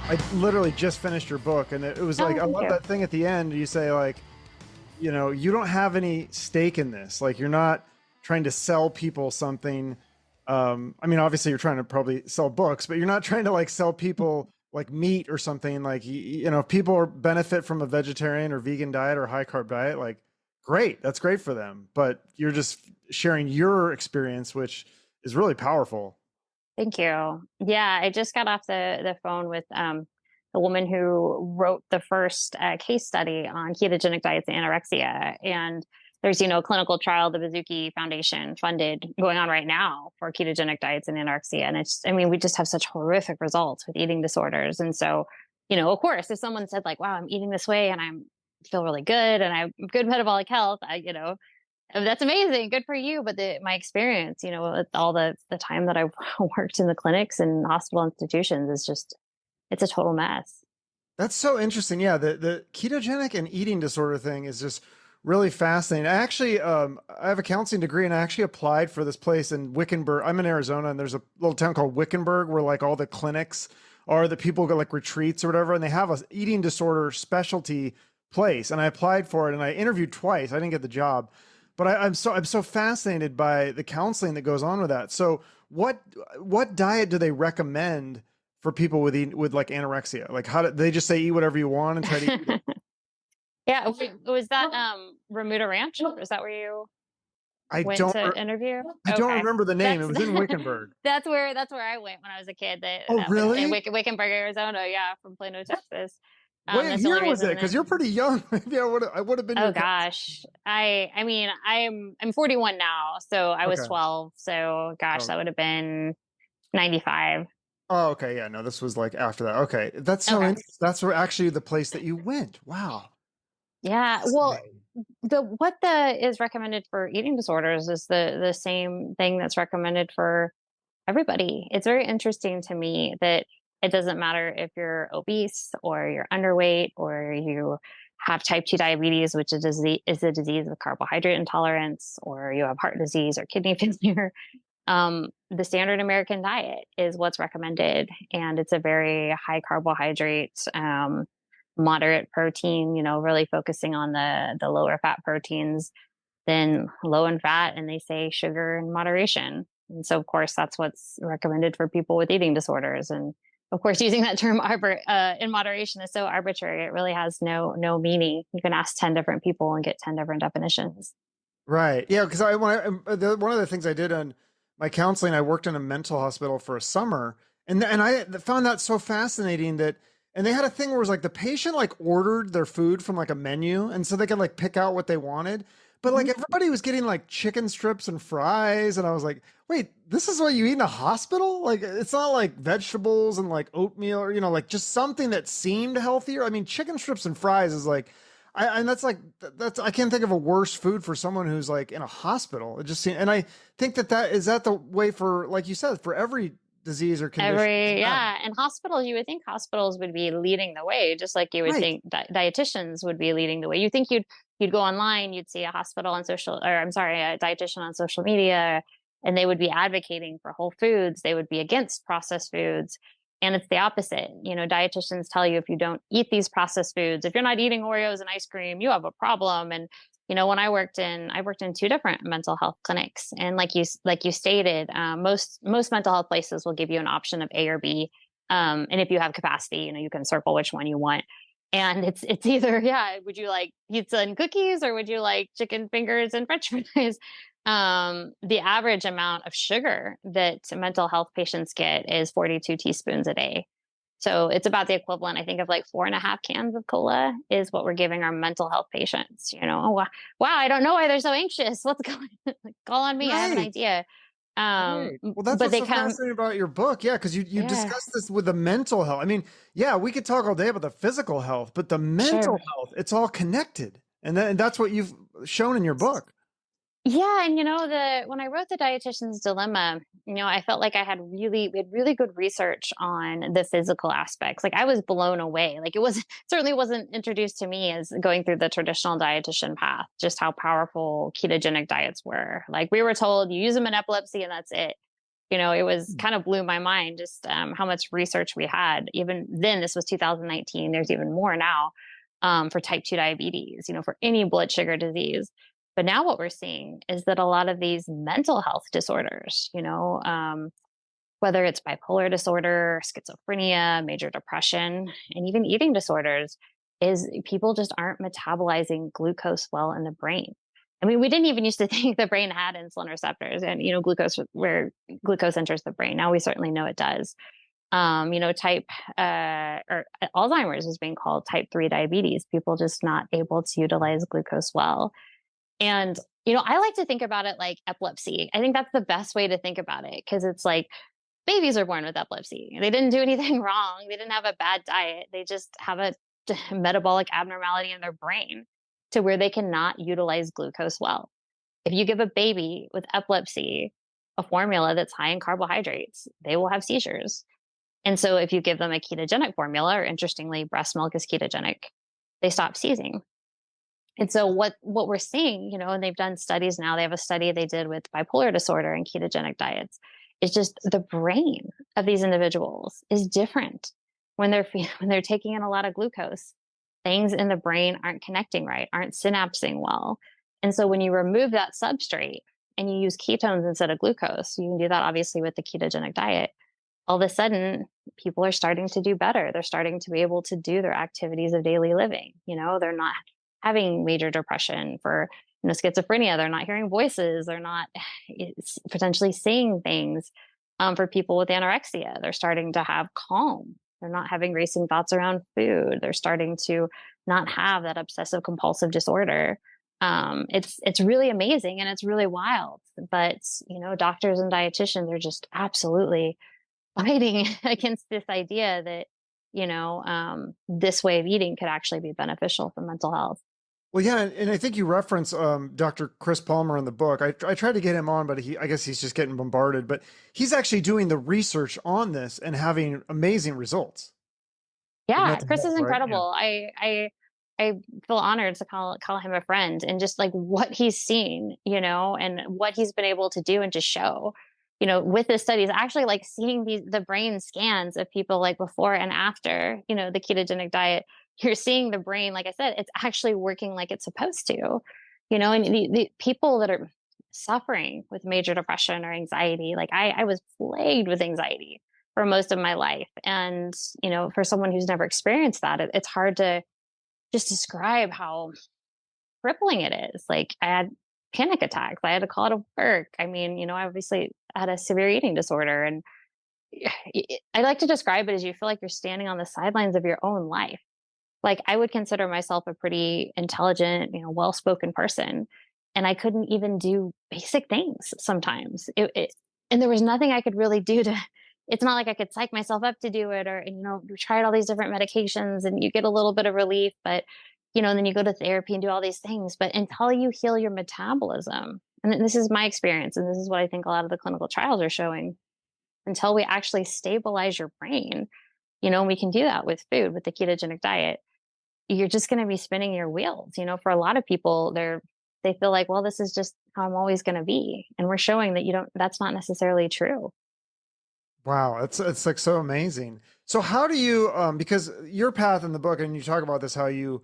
I literally just finished your book, and it was Oh, like, I thank love you. that thing at the end. You say like, you don't have any stake in this. Like you're not trying to sell people something. I mean, obviously you're trying to probably sell books, but you're not trying to like sell people like meat or something. Like, if people benefit from a vegetarian or vegan diet or high carb diet, like great, that's great for them. But you're just sharing your experience, which is really powerful. Thank you. Yeah, I just got off the phone with the woman who wrote the first case study on ketogenic diets and anorexia. And there's, a clinical trial the Bazooki Foundation funded going on right now for ketogenic diets and anorexia. And I mean, we just have such horrific results with eating disorders. And so, of course, if someone said like, wow, I'm eating this way and I'm feel really good and I have good metabolic health, that's amazing. Good for you. But my experience, with all the time that I've worked in the clinics and hospital institutions is just, it's a total mess. That's so interesting. Yeah, the ketogenic and eating disorder thing is just really fascinating. I have a counseling degree, and I actually applied for this place in Wickenburg. I'm in Arizona, and there's a little town called Wickenburg where like all the clinics are, the people go like retreats or whatever, and they have a eating disorder specialty place. And I applied for it, and I interviewed twice. I didn't get the job, but I'm so fascinated by the counseling that goes on with that. So what diet do they recommend for people with like anorexia? Like, how do they just say eat whatever you want and try to eat it? Yeah. Was that Remuda Ranch? Is that where you I went don't to interview? I don't Okay. remember the name. It That's was in Wickenburg. that's where I went when I was a kid. Oh, That was in really? Wickenburg, Arizona. Yeah, from Plano, Texas. What That's the only year was it? reason. Because you're pretty young. Maybe I would have been Oh your gosh. I mean, I'm 41 now, so I was okay. 12. So gosh, Oh. that would have been 95. Oh, okay. Yeah, no, this was like after that. Okay. That's so Okay. interesting. That's where actually the place that you went. Wow. Yeah. Well, Fascinating. what is recommended for eating disorders is the same thing that's recommended for everybody. It's very interesting to me that it doesn't matter if you're obese or you're underweight or you have type 2 diabetes, which is a disease of carbohydrate intolerance, or you have heart disease or kidney failure. The standard American diet is what's recommended, and it's a very high carbohydrate, moderate protein. Really focusing on the lower fat proteins, then low in fat, and they say sugar in moderation. And so, of course, that's what's recommended for people with eating disorders. And of course, using that term in moderation is so arbitrary; it really has no meaning. You can ask 10 different people and get 10 different definitions. Right. Yeah, because one of the things I did on my counseling, I worked in a mental hospital for a summer, and I found that so fascinating that, and they had a thing where it was like the patient like ordered their food from like a menu, and so they could like pick out what they wanted. But like Mhm. everybody was getting like chicken strips and fries, and I was like, wait, this is what you eat in a hospital? Like it's not like vegetables and like oatmeal or like just something that seemed healthier. I mean, chicken strips and fries is like and that's like that's I can't think of a worse food for someone who's like in a hospital. It just seems, and I think that is that the way for, like you said, for every disease or condition. Yeah. Yeah. And hospitals, you would think hospitals would be leading the way, just like you would Right. think dietitians would be leading the way. You think you'd go online, you'd see a hospital on social, or I'm sorry, a dietitian on social media, and they would be advocating for whole foods. They would be against processed foods. And it's the opposite. Dietitians tell you if you don't eat these processed foods, if you're not eating Oreos and ice cream, you have a problem. And when I worked in two different mental health clinics, and like you stated, most mental health places will give you an option of A or B, and if you have capacity, you can circle which one you want. And it's either, yeah, would you like pizza and cookies, or would you like chicken fingers and French fries? The average amount of sugar that mental health patients get is 42 teaspoons a day. So it's about the equivalent, I think, of like 4.5 cans of cola is what we're giving our mental health patients. Oh, wow, I don't know why they're so anxious. What's going on? Call on me. I have an Right. idea. Right. Well, that's But what's they so come, fascinating about your book. Yeah, because you yeah, discuss this with the mental health. I mean, yeah, we could talk all day about the physical health, but the mental sure. health, it's all connected. And that's what you've shown in your book. Yeah, and the when I wrote the dietitian's dilemma, I felt like we had really good research on the physical aspects. Like I was blown away. Like it was certainly wasn't introduced to me as going through the traditional dietitian path, just how powerful ketogenic diets were. Like we were told you use them in epilepsy and that's it. It was kind of blew my mind just how much research we had. Even then, this was 2019. There's even more now for type 2 diabetes, for any blood sugar disease. But now what we're seeing is that a lot of these mental health disorders, whether it's bipolar disorder, schizophrenia, major depression, and even eating disorders, is people just aren't metabolizing glucose well in the brain. I mean, we didn't even used to think the brain had insulin receptors and, glucose, where glucose enters the brain. Now we certainly know it does. Type or Alzheimer's is being called type 3 diabetes, people just not able to utilize glucose well. And, I like to think about it like epilepsy. I think that's the best way to think about it, because it's like babies are born with epilepsy. They didn't do anything wrong. They didn't have a bad diet. They just have a metabolic abnormality in their brain to where they cannot utilize glucose well. If you give a baby with epilepsy a formula that's high in carbohydrates, they will have seizures. And so if you give them a ketogenic formula, or interestingly, breast milk is ketogenic, they stop seizing. And so what we're seeing, and they've done studies now, they have a study they did with bipolar disorder and ketogenic diets. It's just the brain of these individuals is different when they're taking in a lot of glucose. Things in the brain aren't connecting right, aren't synapsing well. And so when you remove that substrate and you use ketones instead of glucose, you can do that obviously with the ketogenic diet. All of a sudden, people are starting to do better. They're starting to be able to do their activities of daily living. They're not having major depression for schizophrenia. They're not hearing voices. They're not potentially seeing things. For people with anorexia, they're starting to have calm. They're not having racing thoughts around food. They're starting to not have that obsessive compulsive disorder. It's really amazing and it's really wild. But doctors and dietitians are just absolutely fighting against this idea that this way of eating could actually be beneficial for mental health. Well, yeah, and I think you reference Dr. Chris Palmer in the book. I tried to get him on, but I guess he's just getting bombarded. But he's actually doing the research on this and having amazing results. Yeah, Chris is Right? Yeah. incredible. I feel honored to call him a friend, and just like what he's seen, and what he's been able to do and to show, with his studies, actually like seeing the brain scans of people like before and after, the ketogenic diet. You're seeing the brain, like I said, it's actually working like it's supposed to, and the people that are suffering with major depression or anxiety, like I was plagued with anxiety for most of my life. And, for someone who's never experienced that, it's hard to just describe how crippling it is. Like I had panic attacks. I had to call out of work. I mean, I obviously had a severe eating disorder, and I like to describe it as you feel like you're standing on the sidelines of your own life. Like I would consider myself a pretty intelligent, well-spoken person, and I couldn't even do basic things sometimes. And there was nothing I could really do to. It's not like I could psych myself up to do it, or we tried all these different medications, and you get a little bit of relief, but and then you go to therapy and do all these things. But until you heal your metabolism, and this is my experience, and this is what I think a lot of the clinical trials are showing, until we actually stabilize your brain, and we can do that with food, with the ketogenic diet, you're just going to be spinning your wheels. For a lot of people, they feel like, well, this is just how I'm always going to be. And we're showing that that's not necessarily true. Wow, it's like so amazing. So how do you because your path in the book, and you talk about this, how you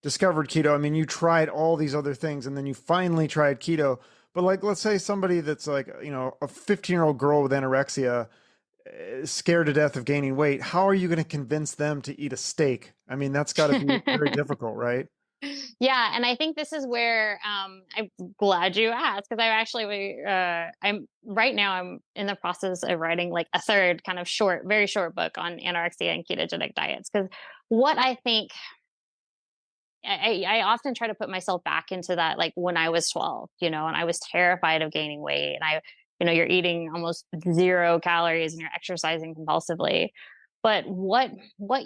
discovered keto. I mean, you tried all these other things and then you finally tried keto. But like, let's say somebody that's like, a 15-year-old girl with anorexia, scared to death of gaining weight. How are you going to convince them to eat a steak? I mean, that's got to be very difficult, right? Yeah, and I think this is where I'm glad you asked, because I actually I'm in the process of writing like a third kind of very short book on anorexia and ketogenic diets. Because what I think I often try to put myself back into that, like when I was 12, and I was terrified of gaining weight, and you're eating almost 0 calories and you're exercising compulsively. But what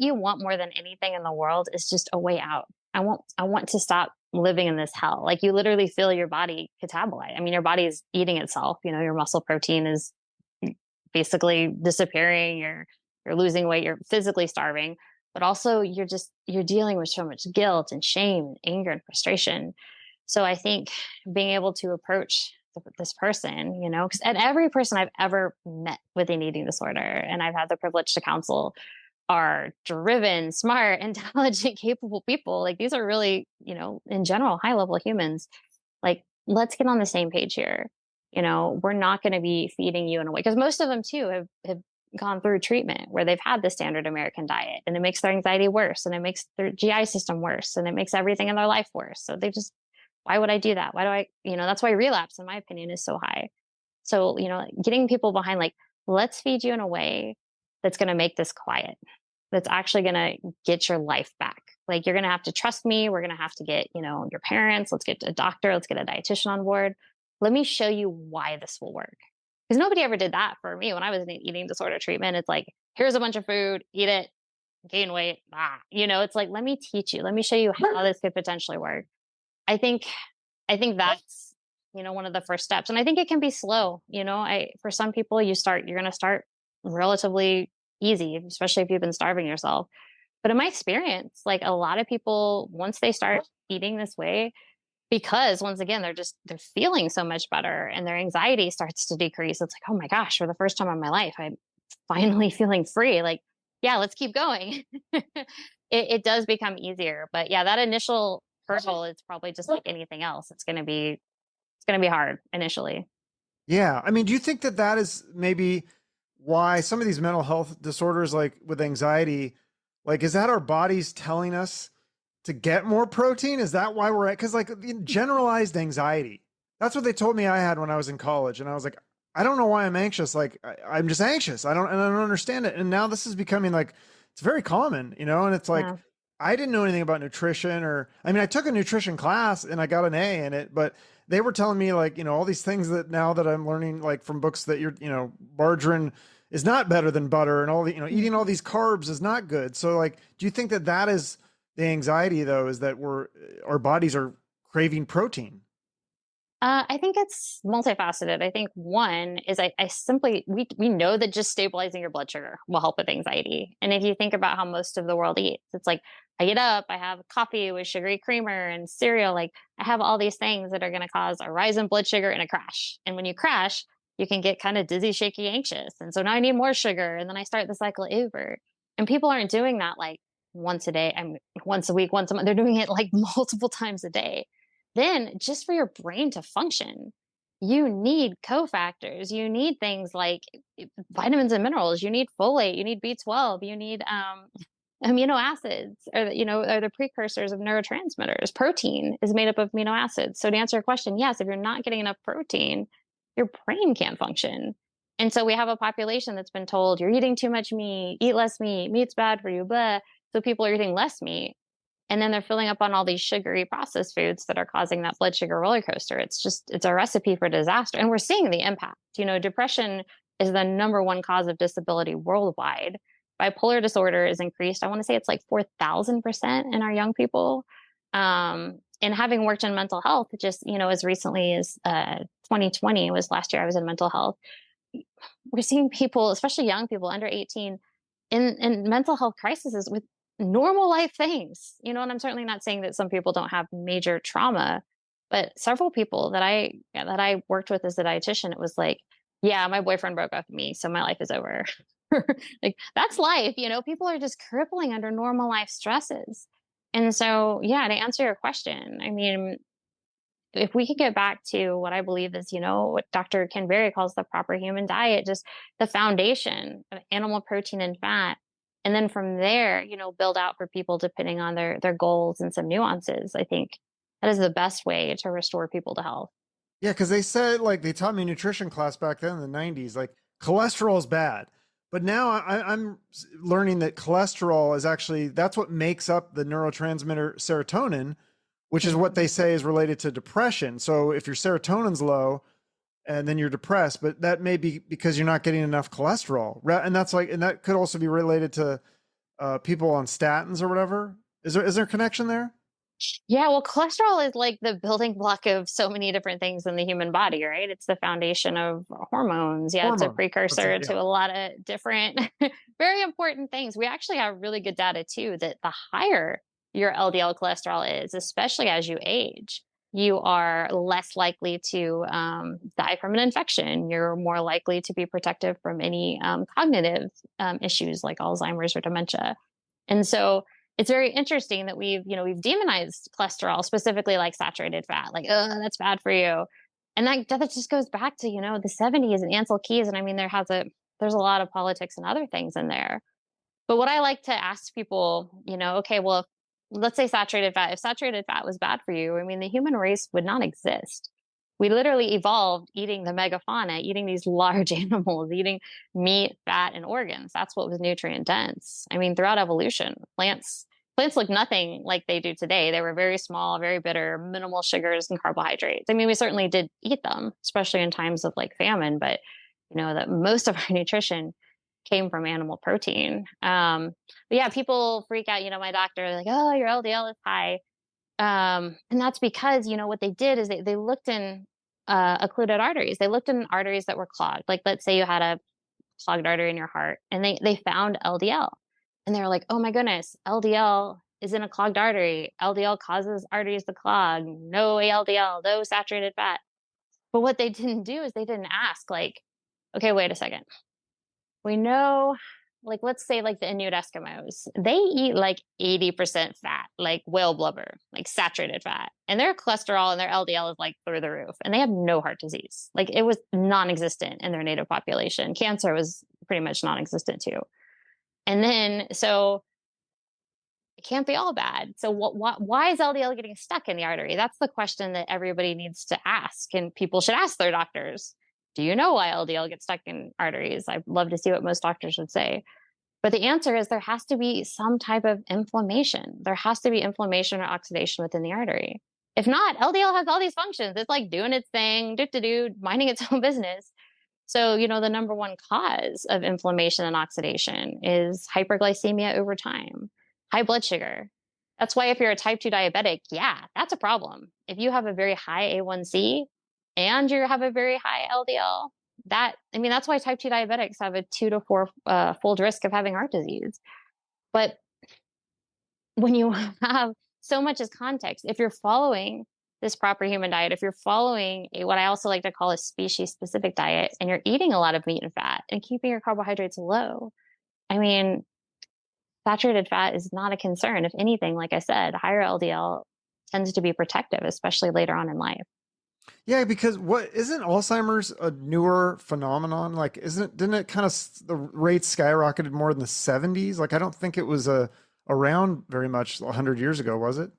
you want more than anything in the world is just a way out. I want to stop living in this hell. Like you literally feel your body catabolize. I mean, your body is eating itself. Your muscle protein is basically disappearing. You're losing weight. You're physically starving, but also you're dealing with so much guilt and shame and anger and frustration. So I think being able to approach this person, you know, and every person I've ever met with an eating disorder, and I've had the privilege to counsel, are driven, smart, intelligent, capable people. Like these are really, you know, in general, high level humans. Like, let's get on the same page here. You know, we're not going to be feeding you in a way, because most of them too have gone through treatment where they've had the standard American diet, and it makes their anxiety worse, and it makes their GI system worse, and it makes everything in their life worse. So they just, why would I do that? Why do I, you know, that's why relapse, in my opinion, is so high. So, you know, getting people behind, like, let's feed you in a way that's going to make this quiet, that's actually going to get your life back. Like, you're going to have to trust me. We're going to have to get, you know, your parents, let's get a doctor, let's get a dietitian on board. Let me show you why this will work. Because nobody ever did that for me when I was in eating disorder treatment. It's like, here's a bunch of food, eat it, gain weight. You know, it's like, let me teach you, let me show you how this could potentially work. I think, I think that's, you know, one of the first steps. And I think it can be slow. You know, for some people, you're going to start relatively easy, especially if you've been starving yourself. But in my experience, like, a lot of people, once they start eating this way, because once again, they're feeling so much better and their anxiety starts to decrease. It's like, oh my gosh, for the first time in my life, I'm finally feeling free. Like, yeah, let's keep going. It does become easier. But yeah, that initial hurdle is probably just like anything else. It's going to be hard initially. Yeah. I mean, do you think that that is maybe why some of these mental health disorders, like with anxiety, like, is that our bodies telling us to get more protein? Is that why we're at? Because like generalized anxiety, that's what they told me I had when I was in college. And I was like, I don't know why I'm anxious. Like I'm just anxious. I don't understand it. And now this is becoming like, it's very common, you know? And it's like, Yeah. I didn't know anything about nutrition, or, I mean, I took a nutrition class and I got an A in it, but they were telling me like, you know, all these things that now that I'm learning, like from books, that you're, you know, margarine is not better than butter, and all the, you know, eating all these carbs is not good. So like, do you think that that is the anxiety though, is that our bodies are craving protein? I think it's multifaceted. I think one is I simply, we know that just stabilizing your blood sugar will help with anxiety. And if you think about how most of the world eats, it's like, I get up, I have coffee with sugary creamer and cereal. Like, I have all these things that are going to cause a rise in blood sugar and a crash. And when you crash, you can get kind of dizzy, shaky, anxious. And so now I need more sugar. And then I start the cycle over. And people aren't doing that like once a day. Once a week, once a month. They're doing it like multiple times a day. Then, just for your brain to function, you need cofactors. You need things like vitamins and minerals. You need folate. You need B12. You need amino acids, or, you know, are the precursors of neurotransmitters. Protein is made up of amino acids. So to answer your question, yes, if you're not getting enough protein, your brain can't function. And so we have a population that's been told, you're eating too much meat, eat less meat, meat's bad for you, blah. So people are eating less meat. And then they're filling up on all these sugary processed foods that are causing that blood sugar roller coaster. It's a recipe for disaster. And we're seeing the impact. You know, depression is the number one cause of disability worldwide. Bipolar disorder is increased. I want to say it's like 4,000% in our young people. And having worked in mental health, just, you know, as recently as 2020 was last year, I was in mental health. We're seeing people, especially young people under 18, in mental health crises with normal life things, you know. And I'm certainly not saying that some people don't have major trauma, but several people that I worked with as a dietitian, it was like, yeah, my boyfriend broke up with me, so my life is over. Like, that's life, you know. People are just crippling under normal life stresses. And so, yeah, to answer your question, I mean, if we could get back to what I believe is, you know, what Dr. Ken Berry calls the proper human diet, just the foundation of animal protein and fat. And then from there, you know, build out for people depending on their goals and some nuances. I think that is the best way to restore people to health. Yeah, because they said, like, they taught me nutrition class back then in the 90s, like cholesterol is bad. But now I'm learning that cholesterol is actually, that's what makes up the neurotransmitter serotonin, which is what they say is related to depression. So if your serotonin's low and then you're depressed, but that may be because you're not getting enough cholesterol. And that's like, and that could also be related to people on statins or whatever. Is there a connection there? Yeah, well, cholesterol is like the building block of so many different things in the human body, right? It's the foundation of hormones. Yeah, it's a Hormone. That's it. precursor Yeah. to a lot of different, very important things. We actually have really good data too that the higher your LDL cholesterol is, especially as you age, you are less likely to die from an infection. You're more likely to be protective from any cognitive issues like Alzheimer's or dementia. And so it's very interesting that we've demonized cholesterol, specifically like saturated fat, like, oh, that's bad for you. And that just goes back to, the 70s and Ansel Keys. And I mean, there's a lot of politics and other things in there. But what I like to ask people, okay, well, let's say saturated fat, if saturated fat was bad for you, I mean, the human race would not exist. We literally evolved eating the megafauna, eating these large animals, eating meat, fat, and organs. That's what was nutrient dense. I mean, throughout evolution, plants look nothing like they do today. They were very small, very bitter, minimal sugars and carbohydrates. I mean, we certainly did eat them, especially in times of like famine, but that most of our nutrition came from animal protein. But yeah, people freak out. My doctor, like, oh, your LDL is high. And that's because, what they did is they looked in occluded arteries. They looked in arteries that were clogged. Like, let's say you had a clogged artery in your heart and they found LDL. And they were like, oh my goodness, LDL is in a clogged artery. LDL causes arteries to clog. No LDL, no saturated fat. But what they didn't do is they didn't ask, like, okay, wait a second. We know, like, let's say like the Inuit Eskimos, they eat like 80% fat, like whale blubber, like saturated fat. And their cholesterol and their LDL is like through the roof. And they have no heart disease. Like it was non-existent in their native population. Cancer was pretty much non-existent too. And then, so it can't be all bad. So why is LDL getting stuck in the artery? That's the question that everybody needs to ask. And people should ask their doctors. Do you know why LDL gets stuck in arteries? I'd love to see what most doctors would say. But the answer is there has to be some type of inflammation. There has to be inflammation or oxidation within the artery. If not, LDL has all these functions. It's like doing its thing, minding its own business. So, the number one cause of inflammation and oxidation is hyperglycemia over time, high blood sugar. That's why if you're a type 2 diabetic, yeah, that's a problem. If you have a very high A1C and you have a very high LDL, that's why type 2 diabetics have a 2 to 4 fold risk of having heart disease. But when you have so much as context, if you're following this proper human diet, if you're following what I also like to call a species specific diet, and you're eating a lot of meat and fat and keeping your carbohydrates low, I mean, saturated fat is not a concern. If anything, like I said, higher LDL tends to be protective, especially later on in life. Yeah, because what isn't Alzheimer's a newer phenomenon? Like, didn't it kind of the rates skyrocketed more in the 70s? Like, I don't think it was around very much 100 years ago, was it?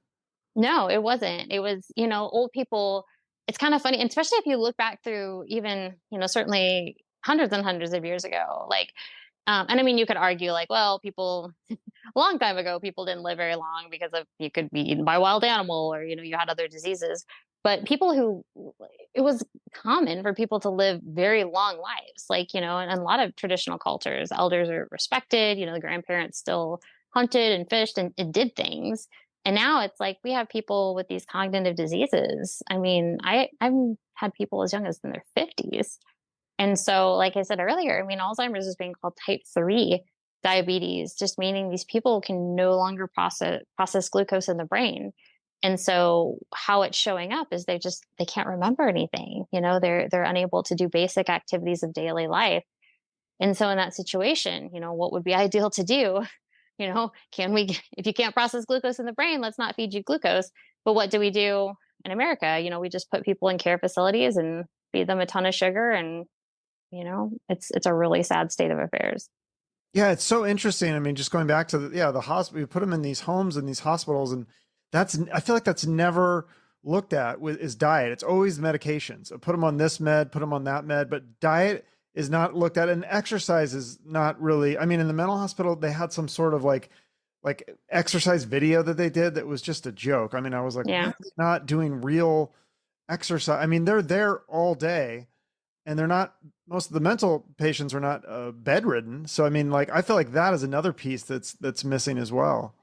No, it wasn't. It was, old people. It's kind of funny, and especially if you look back through even, certainly hundreds and hundreds of years ago. Like, and I mean, you could argue like, well, people a long time ago, people didn't live very long because of you could be eaten by a wild animal or, you had other diseases. But it was common for people to live very long lives. Like, in a lot of traditional cultures, elders are respected, the grandparents still hunted and fished and did things. And now it's like we have people with these cognitive diseases. I mean, I've had people as young as in their 50s. And so, like I said earlier, I mean, Alzheimer's is being called type 3 diabetes, just meaning these people can no longer process glucose in the brain. And so how it's showing up is they can't remember anything. They're unable to do basic activities of daily life. And so in that situation, what would be ideal to do? If you can't process glucose in the brain, let's not feed you glucose. But what do we do in America? We just put people in care facilities and feed them a ton of sugar. And, it's a really sad state of affairs. Yeah, it's so interesting. I mean, just going back to the hospital, we put them in these homes and these hospitals, and I feel like that's never looked at with is diet. It's always medications. Put them on this med, put them on that med, but diet is not looked at, and exercise is not really. I mean, in the mental hospital, they had some sort of like exercise video that they did that was just a joke. I mean, I was like, Yeah. why are they not doing real exercise? I mean, they're there all day, and they're not. Most of the mental patients are not bedridden. So I mean, like, I feel like that is another piece that's missing as well.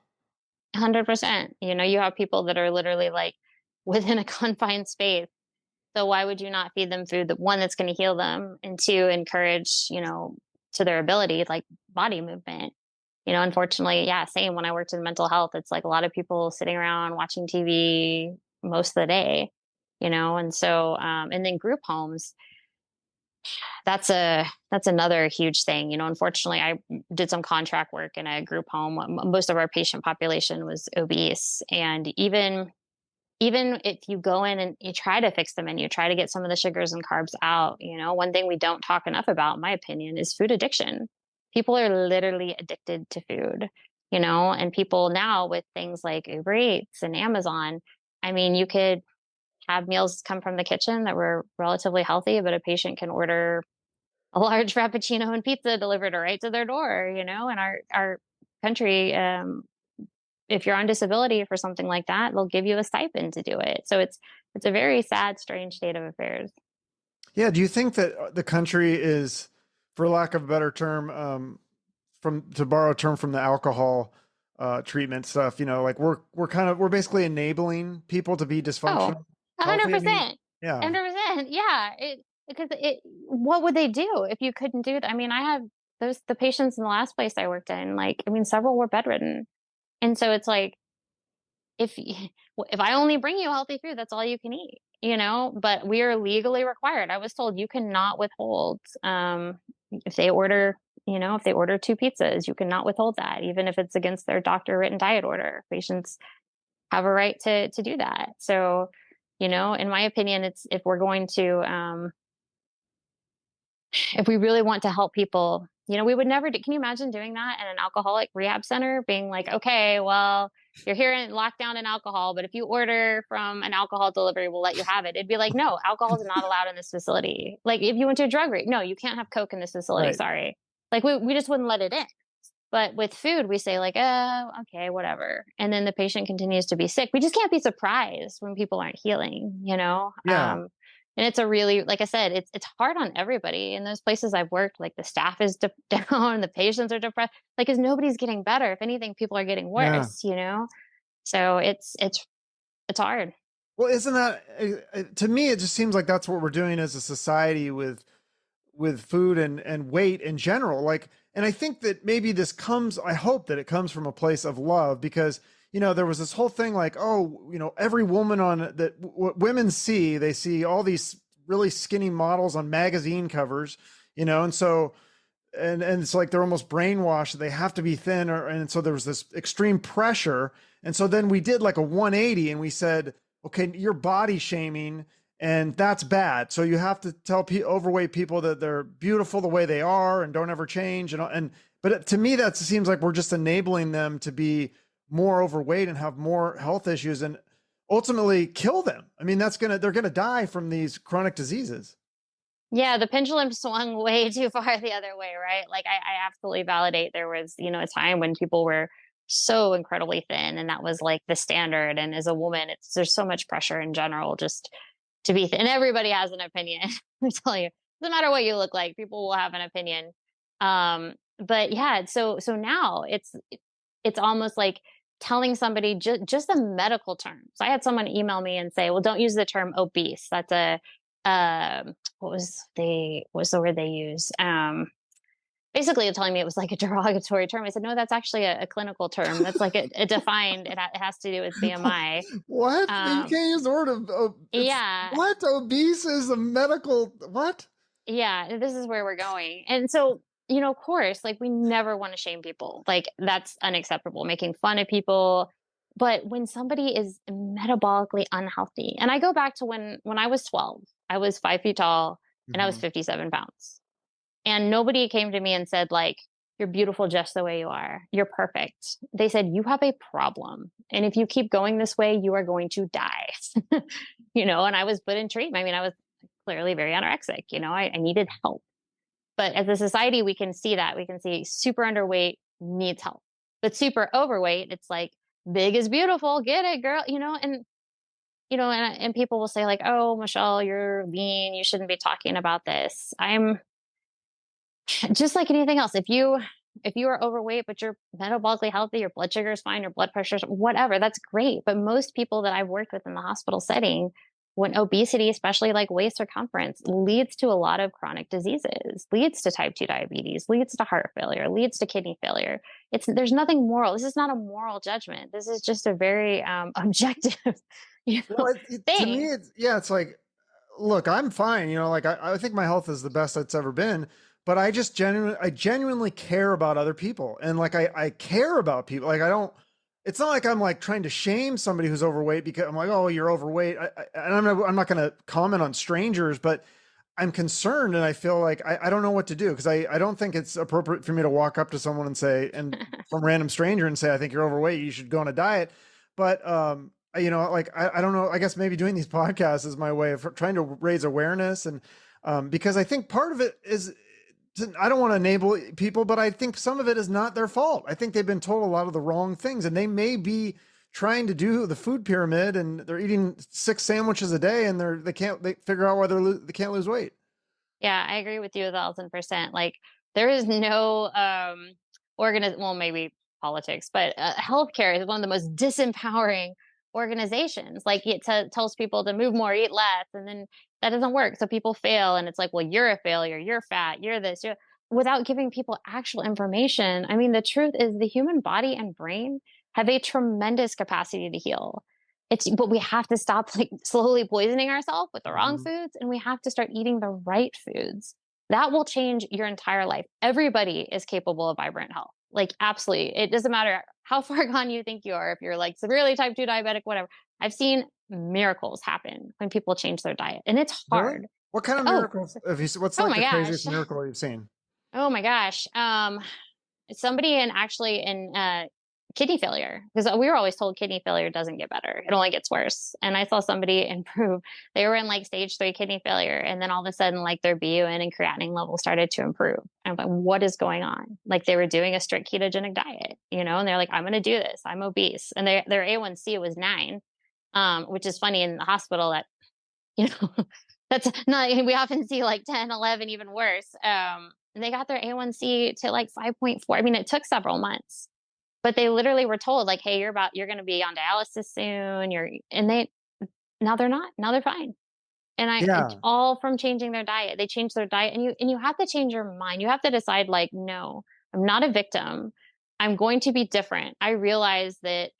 100%. You have people that are literally like within a confined space. So why would you not feed them food that's going to heal them, and two, encourage, to their ability, like body movement? Unfortunately, yeah, same when I worked in mental health, it's like a lot of people sitting around watching TV, most of the day, and so, and then group homes, that's another huge thing. Unfortunately, I did some contract work in a group home. Most of our patient population was obese, and even if you go in and you try to fix the menu, try to get some of the sugars and carbs out, one thing we don't talk enough about, in my opinion, is food addiction. People are literally addicted to food, and people now with things like Uber Eats and Amazon, I mean, you could have meals come from the kitchen that were relatively healthy, but a patient can order a large frappuccino and pizza delivered right to their door, in our country. If you're on disability for something like that, they'll give you a stipend to do it. So it's a very sad, strange state of affairs. Yeah. Do you think that the country is, for lack of a better term, from to borrow a term from the alcohol treatment stuff, like we're basically enabling people to be Oh, dysfunctional, healthy? I mean, 100%. yeah. 100%. Yeah. Because what would they do if you couldn't do that? I mean, I have the patients in the last place I worked in, like, I mean, several were bedridden. And so it's like, if I only bring you healthy food, that's all you can eat, but we are legally required. I was told you cannot withhold, if they order, if they order 2 pizzas, you cannot withhold that, even if it's against their doctor written diet order. Patients have a right to do that. So, in my opinion, it's, if we're going to, if we really want to help people, we would never do. Can you imagine doing that in an alcoholic rehab center? Being like, okay, well, you're here in lockdown in alcohol, but if you order from an alcohol delivery, we'll let you have it. It'd be like, no, alcohol is not allowed in this facility. Like if you went to a drug rate, no, you can't have Coke in this facility. Right. Sorry. Like we just wouldn't let it in. But with food, we say like, oh, okay, whatever. And then the patient continues to be sick. We just can't be surprised when people aren't healing, Yeah. and it's a really, like I said, it's hard on everybody. In those places I've worked, like the staff is down, the patients are depressed, like, because nobody's getting better. If anything, people are getting Yeah. worse. So it's hard. Well, isn't that to me? It just seems like that's what we're doing as a society with food and weight in general. Like, and I think that maybe this comes. I hope that it comes from a place of love, because there was this whole thing like, oh, every woman on that, what women see, they see all these really skinny models on magazine covers, and so and it's like they're almost brainwashed that they have to be thin, and so there was this extreme pressure. And so then we did like a 180 and we said, okay, you're body shaming and that's bad. So you have to tell overweight people that they're beautiful the way they are and don't ever change. But to me, that seems like we're just enabling them to be more overweight and have more health issues and ultimately kill them. I mean, they're going to die from these chronic diseases. Yeah, the pendulum swung way too far the other way, right? Like I absolutely validate there was, a time when people were so incredibly thin and that was like the standard. And as a woman, there's so much pressure in general just to be thin. And everybody has an opinion. I tell you, no matter what you look like, people will have an opinion. But yeah, so now it's almost like telling somebody just the medical terms. I had someone email me and say, well, don't use the term obese. That's what was the word they use? Basically telling me it was like a derogatory term. I said, no, that's actually a clinical term. That's like a defined, it has to do with BMI. What? You can't use the word Yeah. what? Obese is a medical, what? Yeah. This is where we're going. And so, of course, like we never want to shame people. Like that's unacceptable, making fun of people. But when somebody is metabolically unhealthy, and I go back to when I was 12, I was 5 feet tall and I was 57 pounds. And nobody came to me and said, like, you're beautiful just the way you are. You're perfect. They said, you have a problem. And if you keep going this way, you are going to die. And I was put in treatment. I mean, I was clearly very anorexic. I needed help. But as a society, we can see that. We can see super underweight needs help. But super overweight, it's like, big is beautiful. Get it, girl. And people will say like, oh, Michelle, you're lean. You shouldn't be talking about this. I'm just like anything else. If you are overweight, but you're metabolically healthy, your blood sugar is fine, your blood pressure, whatever, that's great. But most people that I've worked with in the hospital setting, when obesity, especially like waist circumference, leads to a lot of chronic diseases, leads to type 2 diabetes, leads to heart failure, leads to kidney failure. There's nothing moral. This is not a moral judgment. This is just a very objective, You know, Well, to me, thing. yeah, it's like, look, I'm fine. Like I think my health is the best it's ever been, but I genuinely care about other people. And like, I care about people. Like, it's not like I'm like trying to shame somebody who's overweight because I'm like, oh, you're overweight. And I'm not going to comment on strangers, but I'm concerned and I feel like I don't know what to do because I don't think it's appropriate for me to walk up to someone and say, and some random stranger and say, I think you're overweight. You should go on a diet. But, like, I don't know. I guess maybe doing these podcasts is my way of trying to raise awareness. And because I think part of it is, I don't want to enable people, but I think some of it is not their fault. I think they've been told a lot of the wrong things and they may be trying to do the food pyramid and they're eating 6 sandwiches a day and they figure out why they can't lose weight. Yeah, I agree with you 1,000%. Like, there is no well, maybe politics, but healthcare is one of the most disempowering organizations. Like, tells people to move more, eat less, and then that doesn't work. So people fail, and it's like, well, you're a failure, you're fat, you're this, without giving people actual information. I mean, the truth is, the human body and brain have a tremendous capacity to heal. But we have to stop like slowly poisoning ourselves with the wrong Mhm. foods, and we have to start eating the right foods. That will change your entire life. Everybody is capable of vibrant health. Like, absolutely. It doesn't matter how far gone you think you are, if you're like severely type 2 diabetic, whatever. I've seen miracles happen when people change their diet, and it's Really? hard. What kind of Oh, miracles have you seen? What's oh like my the craziest gosh. miracle you've seen? Oh my gosh. Somebody in kidney failure, because we were always told kidney failure doesn't get better, it only gets worse. And I saw somebody improve. They were in like stage 3 kidney failure, and then all of a sudden like their BUN and creatinine level started to improve. And I'm like, what is going on? Like, they were doing a strict ketogenic diet, and they're like, I'm going to do this, I'm obese, and their A1C was 9, which is funny in the hospital. That you know that's not, we often see like 10, 11, even worse. And they got their A1C to like 5.4. I mean, it took several months, but they literally were told like, hey, you're going to be on dialysis soon. And they, now they're not, now they're fine. And it's Yeah. all from changing their diet. They changed their diet, and you have to change your mind. You have to decide like, no, I'm not a victim. I'm going to be different. I realize that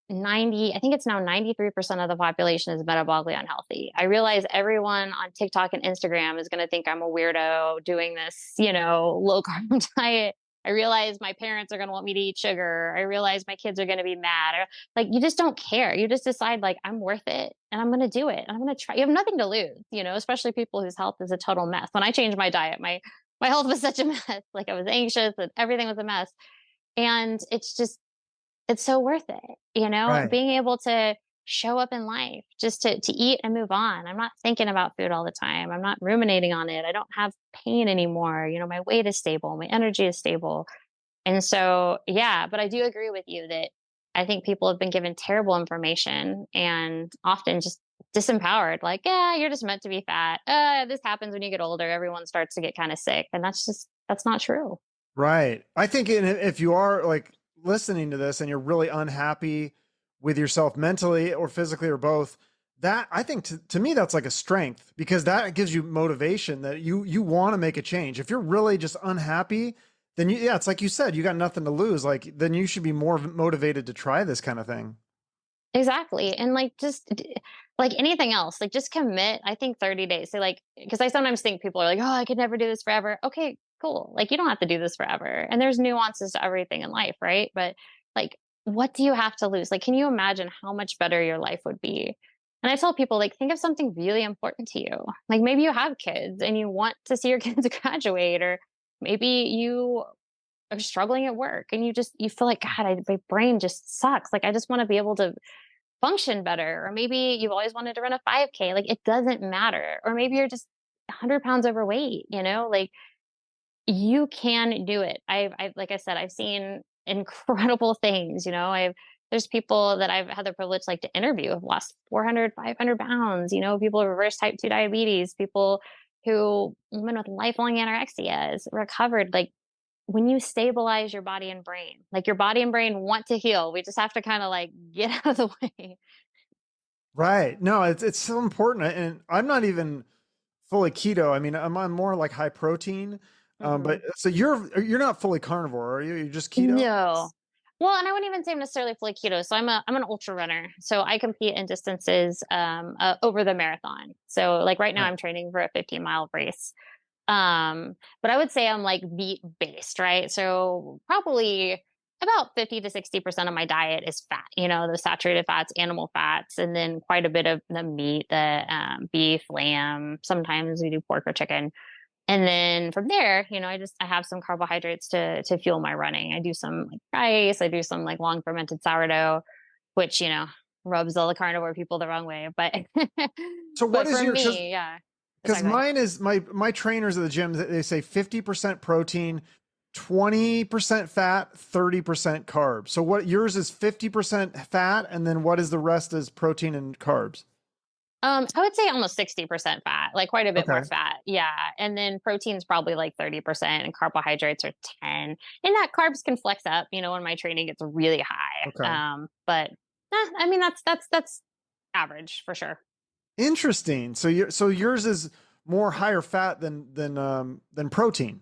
I think it's now 93% of the population is metabolically unhealthy. I realize everyone on TikTok and Instagram is going to think I'm a weirdo doing this, low carb diet. I realize my parents are going to want me to eat sugar. I realize my kids are going to be mad. Or, like, you just don't care. You just decide like, I'm worth it and I'm going to do it. And I'm going to try. You have nothing to lose, especially people whose health is a total mess. When I changed my diet, my health was such a mess. Like, I was anxious and everything was a mess. And it's so worth it, Right. being able to show up in life just to eat and move on. I'm not thinking about food all the time. I'm not ruminating on it. I don't have pain anymore. My weight is stable, my energy is stable. And so, yeah, but I do agree with you that I think people have been given terrible information and often just disempowered. Like, yeah, you're just meant to be fat. This happens when you get older. Everyone starts to get kind of sick. And that's not true. Right. I think if you are like listening to this and you're really unhappy with yourself mentally or physically or both, that I think to me that's like a strength because that gives you motivation that you want to make a change. If you're really just unhappy, then yeah, it's like you said, you got nothing to lose. Like then you should be more motivated to try this kind of thing. Exactly. And like, like anything else, like, just commit. I think 30 days. So like, because I sometimes think people are like, oh, I could never do this forever. Okay, cool. Like, you don't have to do this forever. And there's nuances to everything in life, right? But like, what do you have to lose? Like, can you imagine how much better your life would be? And I tell people, like, think of something really important to you. Like, maybe you have kids and you want to see your kids graduate, or maybe you are struggling at work and you feel like, God, my brain just sucks. Like, I just want to be able to function better. Or maybe you've always wanted to run a 5K. Like, it doesn't matter. Or maybe you're just 100 pounds overweight, like, you can do it. Like I said, I've seen incredible things. There's people that I've had the privilege like to interview who've lost 400, 500 pounds, people with reverse type 2 diabetes, women with lifelong anorexia is recovered. Like, when you stabilize your body and brain, like, your body and brain want to heal. We just have to kind of like get out of the way. Right. No, it's so important. And I'm not even fully keto. I mean, I'm on more like high protein. Hmm. But so you're not fully carnivore, are you? You're just keto? No. Well, and I wouldn't even say I'm necessarily fully keto. So I'm an ultra runner. So I compete in distances over the marathon. So like right now Right. I'm training for a 15-mile race. But I would say I'm like meat based, right? So probably about 50 to 60% of my diet is fat, the saturated fats, animal fats, and then quite a bit of the meat, the beef, lamb. Sometimes we do pork or chicken. And then from there, I have some carbohydrates to fuel my running. I do some like rice, I do some like long fermented sourdough, which, rubs all the carnivore people the wrong way. But So what but is for your, me, yeah. because Sorry, go ahead. mine is my trainers at the gym, they say 50% protein, 20% fat, 30% carbs. So what yours is 50% fat, and then what is the rest is protein and carbs? I would say almost 60% fat, like quite a bit more Okay. fat. Yeah. And then protein's probably like 30% and carbohydrates are 10. And that carbs can flex up, when my training gets really high. Okay. But I mean that's average for sure. Interesting. So yours is more higher fat than protein.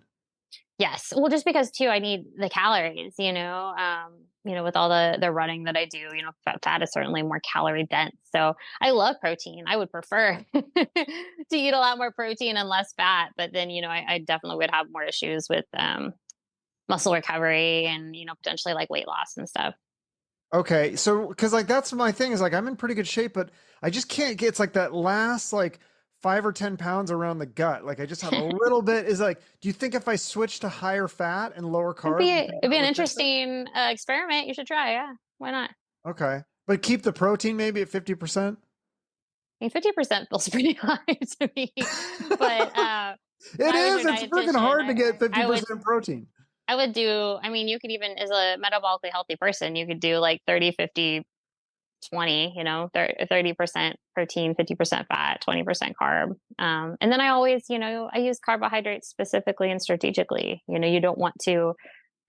Yes. Well, just because too, I need the calories, with all the running that I do, fat is certainly more calorie dense. So I love protein. I would prefer to eat a lot more protein and less fat, but then, I definitely would have more issues with, muscle recovery and, potentially like weight loss and stuff. Okay. So, cause like that's my thing is like I'm in pretty good shape, but I just can't get, it's like that last like 5 or 10 pounds around the gut. Like I just have a little bit is like, do you think if I switch to higher fat and lower carbs, do you think It'd that be an would fix it? interesting experiment. You should try. Yeah. Why not? Okay. But keep the protein maybe at 50%. I mean, 50% feels pretty high to me, but, if It I was is. your It's freaking dietitian, hard to get I would 50% protein. I would do, I mean, you could even, as a metabolically healthy person, you could do like 30, 50, 20, 30% protein, 50% fat, 20% carb. And then I always, I use carbohydrates specifically and strategically. You don't want to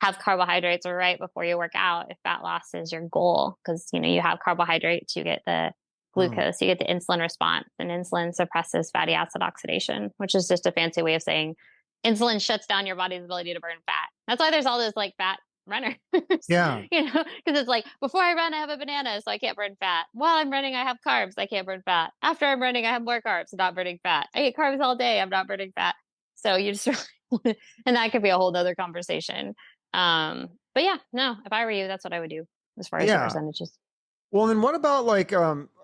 have carbohydrates right before you work out if fat loss is your goal. Because, you have carbohydrates, you get the Oh, glucose, you get the insulin response, and insulin suppresses fatty acid oxidation, which is just a fancy way of saying insulin shuts down your body's ability to burn fat. That's why there's all those like fat runners, yeah. because it's like before I run, I have a banana, so I can't burn fat. While I'm running, I have carbs, I can't burn fat. After I'm running, I have more carbs, not burning fat. I eat carbs all day, I'm not burning fat. So you just really, and that could be a whole nother conversation. But yeah, no, if I were you, that's what I would do as far as the Yeah. percentages. Well, then what about like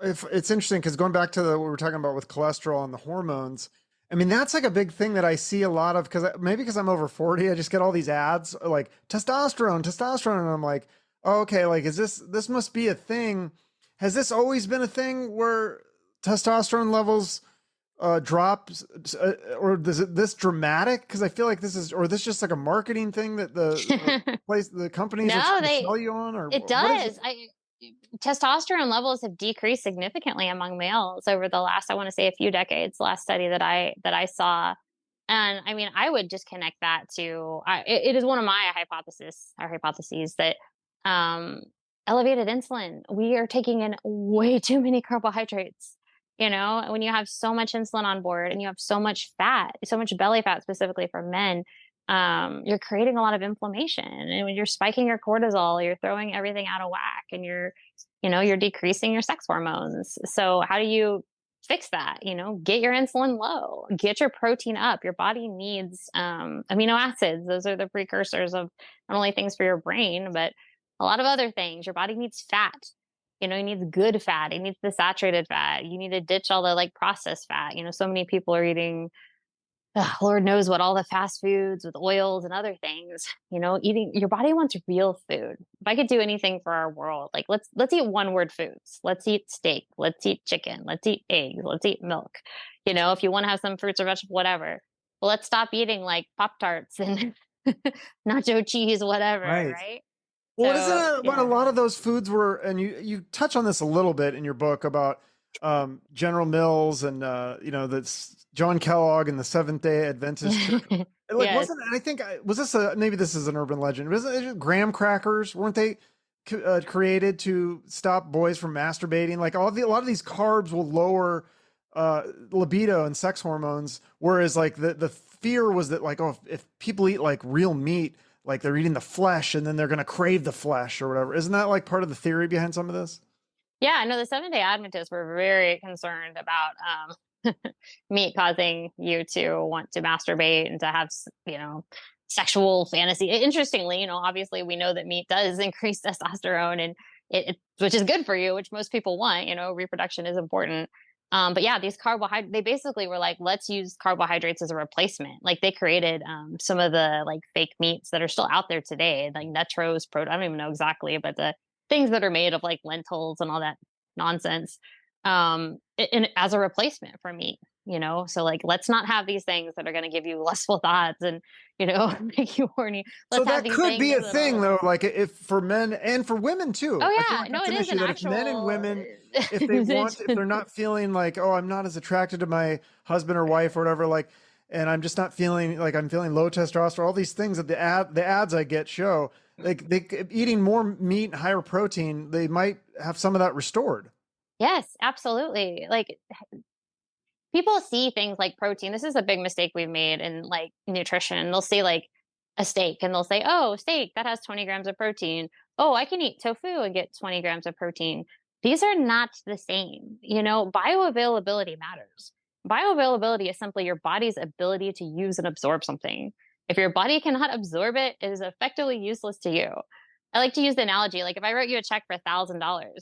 if it's interesting because going back to what we were talking about with cholesterol and the hormones, I mean that's like a big thing that I see a lot of because maybe because I'm over 40, I just get all these ads like testosterone, testosterone, and I'm like, oh, okay, like is this must be a thing? Has this always been a thing where testosterone levels drop, or is it this dramatic? Because I feel like this is, or this just like a marketing thing that the place the companies are No, trying to sell you on, or it what is it? does. Testosterone levels have decreased significantly among males over the last, I want to say, a few decades. Last study that I saw, and I mean, I would just connect that to it is one of my hypotheses that um, elevated insulin. We are taking in way too many carbohydrates. When you have so much insulin on board and you have so much fat, so much belly fat specifically for men, you're creating a lot of inflammation. And when you're spiking your cortisol, you're throwing everything out of whack, and you're decreasing your sex hormones. So how do you fix that? Get your insulin low, get your protein up. Your body needs amino acids. Those are the precursors of not only things for your brain, but a lot of other things. Your body needs fat. It needs good fat. It needs the saturated fat. You need to ditch all the like processed fat. So many people are eating, Lord knows what, all the fast foods with oils and other things. Eating, your body wants real food. If I could do anything for our world, like let's eat one word foods. Let's eat steak. Let's eat chicken. Let's eat eggs. Let's eat milk. If you want to have some fruits or vegetables, whatever. Well, let's stop eating like Pop Tarts and nacho cheese, whatever. Right. Right. Well, isn't So it what a yeah. lot of those foods were, and you touch on this a little bit in your book about General Mills and that's John Kellogg and the Seventh Day Adventist Church. And, like Yes. wasn't I think was this a maybe this is an urban legend? Was it graham crackers? Weren't they created to stop boys from masturbating? Like a lot of these carbs will lower libido and sex hormones, whereas like the fear was that like, oh, if people eat like real meat, like they're eating the flesh and then they're going to crave the flesh or whatever. Isn't that like part of the theory behind some of this? Yeah, no, the Seventh-day Adventists were very concerned about meat causing you to want to masturbate and to have, sexual fantasy. Interestingly, obviously we know that meat does increase testosterone and which is good for you, which most people want, reproduction is important. But yeah, these carbohydrates, they basically were like, let's use carbohydrates as a replacement. Like they created some of the like fake meats that are still out there today, like Netro's I don't even know exactly, but the things that are made of like lentils and all that nonsense, as a replacement for meat, so like, let's not have these things that are going to give you lustful thoughts and, make you horny. So Let's have that these could be a things thing that'll. though, like if for men and for women too. Oh I feel yeah, like no, that's it an is issue an that if men and actual. women, if they want, if they're not feeling like, oh, I'm not as attracted to my husband or wife or whatever, like, and I'm just not feeling like I'm feeling low testosterone, all these things that the ads I get show, like eating more meat and higher protein, they might have some of that restored. Yes, absolutely. Like people see things like protein. This is a big mistake we've made in like nutrition. They'll see like a steak and they'll say, oh, steak, that has 20 grams of protein. Oh, I can eat tofu and get 20 grams of protein. These are not the same. Bioavailability matters. Bioavailability is simply your body's ability to use and absorb something. If your body cannot absorb it, it is effectively useless to you. I like to use the analogy, like if I wrote you a check for $1,000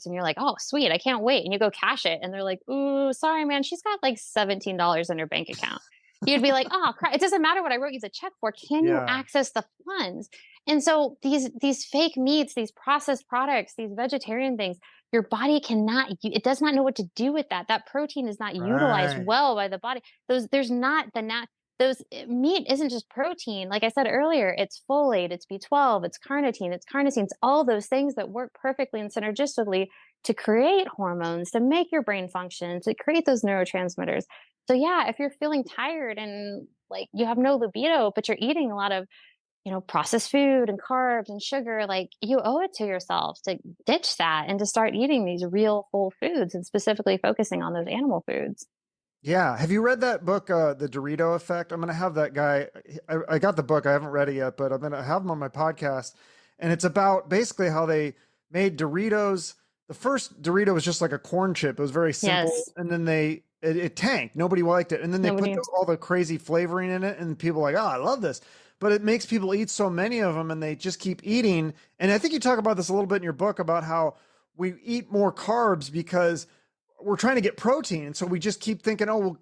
and you're like, oh, sweet, I can't wait. And you go cash it. And they're like, ooh, sorry, man, she's got like $17 in her bank account. You'd be like, oh, crap. It doesn't matter what I wrote you the check for. Can you Yeah. access the funds? And so these fake meats, these processed products, these vegetarian things, your body it does not know what to do with that. That protein is not utilized Right. well by the body. There's not those meat isn't just protein. Like I said earlier, it's folate, it's B12, it's carnitine, it's carnosine, it's all those things that work perfectly and synergistically to create hormones, to make your brain function, to create those neurotransmitters. So yeah, if you're feeling tired and like you have no libido, but you're eating a lot of, processed food and carbs and sugar, like you owe it to yourself to ditch that and to start eating these real whole foods and specifically focusing on those animal foods. Yeah. Have you read that book, The Dorito Effect? I'm going to have that guy. I got the book. I haven't read it yet, but I'm going to have him on my podcast. And it's about basically how they made Doritos. The first Dorito was just like a corn chip. It was very simple. Yes. And then it tanked. Nobody liked it. And then they put Nobody. all the crazy flavoring in it. And people are like, oh, I love this. But it makes people eat so many of them and they just keep eating. And I think you talk about this a little bit in your book about how we eat more carbs because we're trying to get protein, and so we just keep thinking, oh, well,